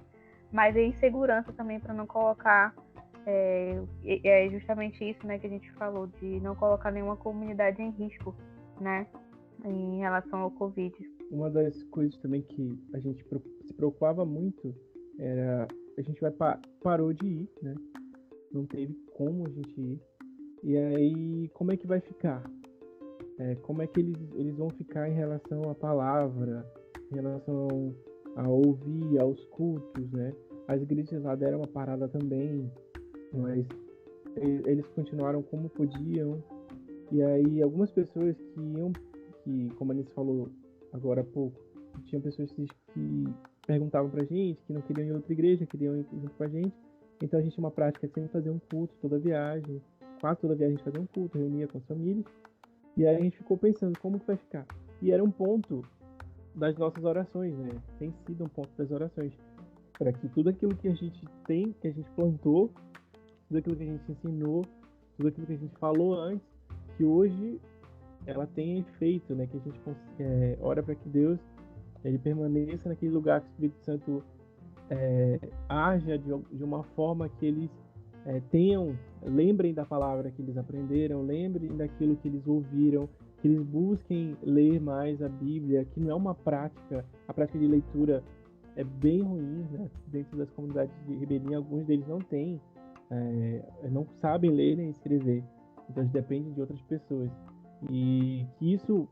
Speaker 2: Mas em segurança também, para não colocar, é justamente isso, né, que a gente falou, de não colocar nenhuma comunidade em risco, né, em relação ao Covid.
Speaker 3: Uma das coisas também que a gente se preocupava muito era a gente parou de ir, né? Não teve como a gente ir. E aí, como é que vai ficar? Como é que eles vão ficar em relação à palavra, em relação a ouvir, aos cultos, né? As igrejas lá deram uma parada também, mas eles continuaram como podiam. E aí, algumas pessoas que como a Anice falou agora há pouco, tinha pessoas que perguntavam pra gente que não queriam ir em outra igreja, queriam ir junto com a gente. Então a gente tinha uma prática de sempre fazer um culto toda viagem, quase toda viagem a gente fazia um culto, reunia com as famílias. E aí a gente ficou pensando como que vai ficar. E era um ponto das nossas orações, né? Tem sido um ponto das orações. Para que tudo aquilo que a gente tem, que a gente plantou, tudo aquilo que a gente ensinou, tudo aquilo que a gente falou antes, que hoje ela tenha efeito, né? Que a gente ora para que Deus ele permaneça naquele lugar, que o Espírito Santo haja de uma forma que eles lembrem da palavra que eles aprenderam, lembrem daquilo que eles ouviram, que eles busquem ler mais a Bíblia, que não é uma prática, a prática de leitura é bem ruim, né? Dentro das comunidades de ribeirinha, alguns deles não sabem ler nem escrever, então eles dependem de outras pessoas, e que isso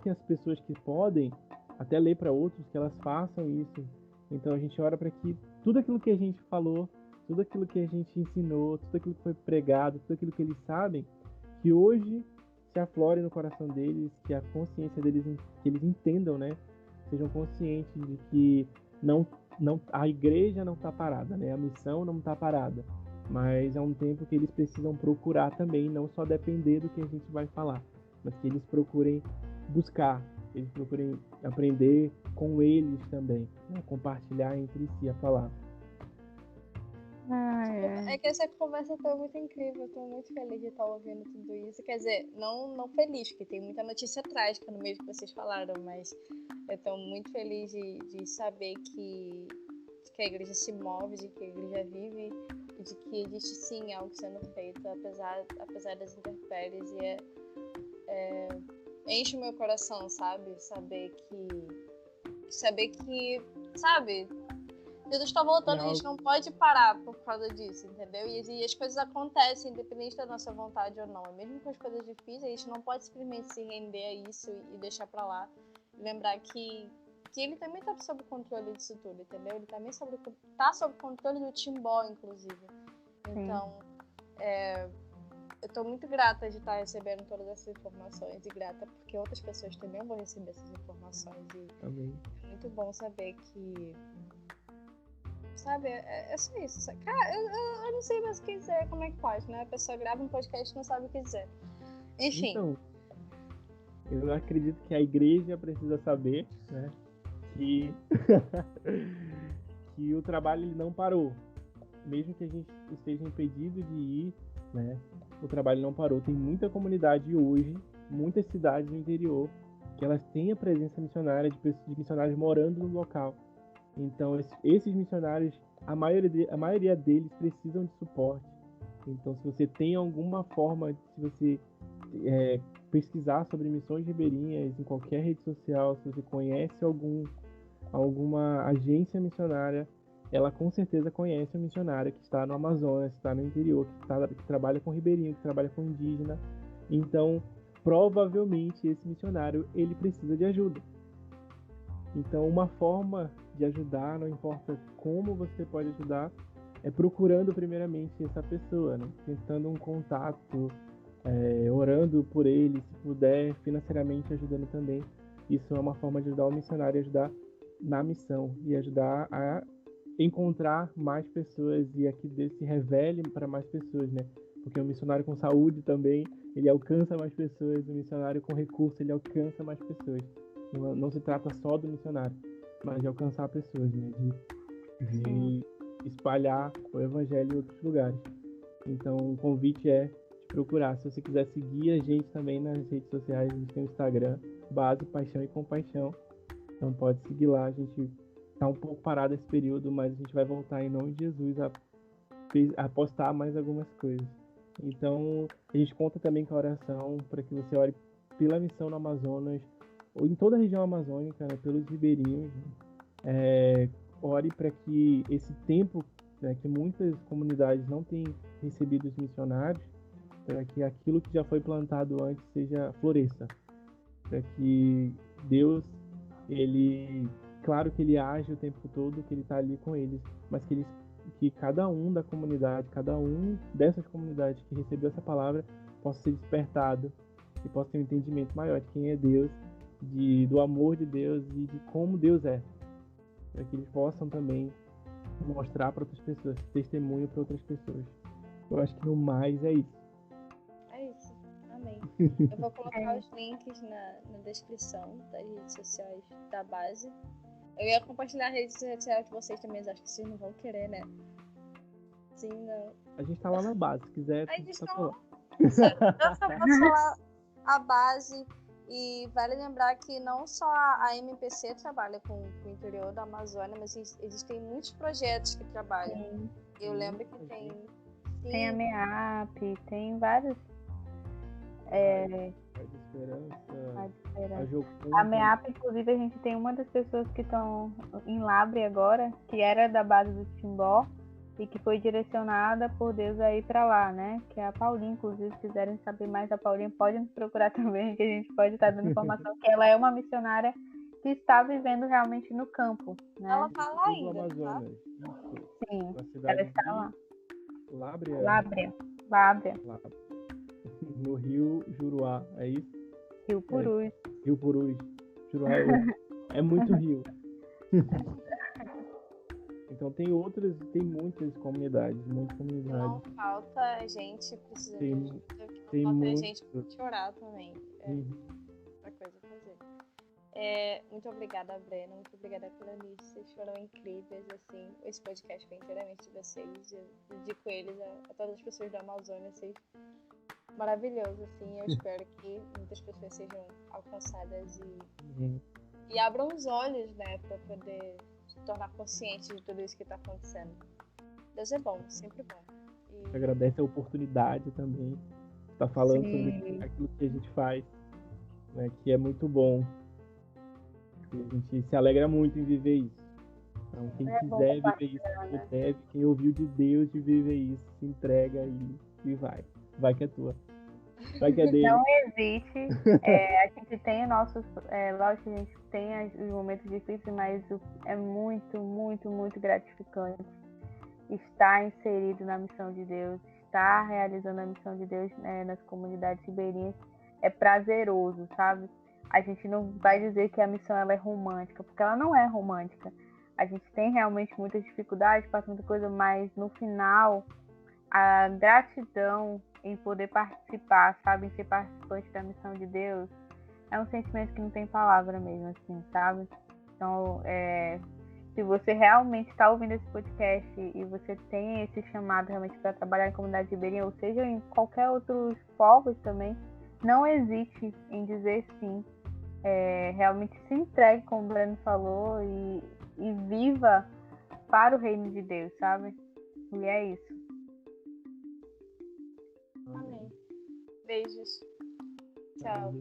Speaker 3: que as pessoas que podem até ler para outros, que elas façam isso. Então a gente ora para que tudo aquilo que a gente falou, tudo aquilo que a gente ensinou, tudo aquilo que foi pregado, tudo aquilo que eles sabem, que hoje se aflore no coração deles, que a consciência deles, que eles entendam, né? Sejam conscientes de que a igreja não está parada, né? A missão não está parada, mas é um tempo que eles precisam procurar também, não só depender do que a gente vai falar, mas que eles procurem buscar, eles procurem aprender com eles também, né? Compartilhar entre si a palavra.
Speaker 1: É que essa conversa foi muito incrível, eu tô muito feliz de estar ouvindo tudo isso. Quer dizer, não feliz, porque tem muita notícia trágica no meio que vocês falaram, mas eu tô muito feliz de saber que a igreja se move, de que a igreja vive e de que existe sim algo sendo feito, apesar das intempéries, e enche o meu coração, sabe? Saber que, sabe? Jesus está voltando, a gente não pode parar por causa disso, entendeu? E as coisas acontecem, independente da nossa vontade ou não. E mesmo com as coisas difíceis, a gente não pode simplesmente se render a isso e deixar pra lá. E lembrar que ele também tá sob controle disso tudo, entendeu? Ele também tá sob controle do Timbó, inclusive. Então, eu tô muito grata de estar recebendo todas essas informações e grata porque outras pessoas também vão receber essas informações. E
Speaker 3: Amém.
Speaker 1: É muito bom saber que... Sabe, é só isso. Cara, eu não sei mais o que dizer, como é que faz, né? A pessoa grava um podcast e não sabe o que dizer. Enfim.
Speaker 3: Então, Eu acredito que a igreja precisa saber, né, que, que o trabalho ele não parou. Mesmo que a gente esteja impedido de ir, né, o trabalho não parou. Tem muita comunidade hoje, muitas cidades do interior, que elas têm a presença missionária de missionários morando no local. Então, esses missionários, a maioria deles precisam de suporte. Então, se você tem alguma forma, se você pesquisar sobre missões ribeirinhas em qualquer rede social, se você conhece alguma agência missionária, ela com certeza conhece um missionário que está no Amazonas, que está no interior, que trabalha com ribeirinho, que trabalha com indígena. Então, provavelmente, esse missionário, ele precisa de ajuda. Então, uma forma de ajudar, não importa como você pode ajudar, é procurando primeiramente essa pessoa, né? Tentando um contato, orando por ele, se puder, financeiramente ajudando também. Isso é uma forma de ajudar o missionário a ajudar na missão e ajudar a encontrar mais pessoas e que Deus se revele para mais pessoas, né? Porque o missionário com saúde também, ele alcança mais pessoas, o missionário com recurso, ele alcança mais pessoas. Não se trata só do missionário, mas de alcançar pessoas, né? De espalhar o evangelho em outros lugares. Então, o convite é te procurar. Se você quiser seguir a gente também nas redes sociais, a gente tem o Instagram, Base, Paixão e Compaixão. Então, pode seguir lá. A gente tá um pouco parado esse período, mas a gente vai voltar em nome de Jesus a postar mais algumas coisas. Então, a gente conta também com a oração para que você ore pela missão no Amazonas, ou em toda a região amazônica, né, pelos ribeirinhos. Ore para que esse tempo, né, que muitas comunidades não têm recebido os missionários, para que aquilo que já foi plantado antes floresça. Para que Deus, claro que ele age o tempo todo, que ele está ali com eles, mas que cada um da comunidade, cada um dessas comunidades que recebeu essa palavra possa ser despertado e possa ter um entendimento maior de quem é Deus, do amor de Deus e de como Deus é, para que eles possam também mostrar para outras pessoas, testemunho para outras pessoas. Eu acho que no mais é isso.
Speaker 1: É isso, amém. Eu vou colocar os links na descrição das redes sociais da base. Eu ia compartilhar a rede social de vocês também, mas acho que vocês não vão querer, né? Sim, não.
Speaker 3: A gente tá lá na base, se quiser.
Speaker 1: A gente tá lá. Eu só posso falar a base. E vale lembrar que não só a MPC trabalha com o interior da Amazônia, mas existem muitos projetos que trabalham. Sim. Eu lembro que tem... Sim.
Speaker 2: Tem a MEAP, tem vários... A MEAP, inclusive, a gente tem uma das pessoas que estão em Labre agora, que era da base do Timbó, e que foi direcionada por Deus a ir para lá, né? Que é a Paulinha, inclusive, se quiserem saber mais da Paulinha, podem nos procurar também, que a gente pode estar dando informação que ela é uma missionária que está vivendo realmente no campo, né?
Speaker 1: Ela está lá ainda,
Speaker 3: Amazonas.
Speaker 2: Tá? Sim, ela está lá. Lábrea.
Speaker 3: No Rio Juruá, é isso?
Speaker 2: Rio Purus.
Speaker 3: Rio Purus. Juruá é muito rio. Então tem muitas comunidades,
Speaker 1: Não falta gente precisando falta gente pra chorar também. Outra coisa a fazer. Muito obrigada, Brena. Muito obrigada, Clarice. Vocês foram incríveis, assim. Esse podcast foi inteiramente de vocês. Eu dedico eles a todas as pessoas da Amazônia. Vocês maravilhoso, assim. Eu espero que muitas pessoas sejam alcançadas e abram os olhos, né, pra poder se tornar consciente de tudo isso que tá acontecendo. Deus é bom, sempre bom.
Speaker 3: E... Agradece a oportunidade também de estar falando sobre aquilo que a gente faz, né, que é muito bom. E a gente se alegra muito em viver isso. Então, quem quiser viver isso, quem ouviu de Deus de viver isso, se entrega e vai. Vai que é tua. Vai que é dele.
Speaker 2: Não existe. A gente tem nossos... lógico que a gente tem os momentos difíceis, mas é muito, muito, muito gratificante estar inserido na missão de Deus, estar realizando a missão de Deus, nas comunidades ribeirinhas. É prazeroso, sabe? A gente não vai dizer que a missão ela é romântica, porque ela não é romântica. A gente tem realmente muitas dificuldades, passa muita coisa, mas no final, a gratidão em poder participar, sabe, em ser participante da missão de Deus, é um sentimento que não tem palavra mesmo, assim, sabe? Então, se você realmente está ouvindo esse podcast e você tem esse chamado realmente para trabalhar em comunidade ribeirinha, ou seja, em qualquer outros povos também, não hesite em dizer sim. Realmente se entregue, como o Breno falou, e viva para o reino de Deus, sabe? E é isso.
Speaker 1: Amém. Beijos. Tchau.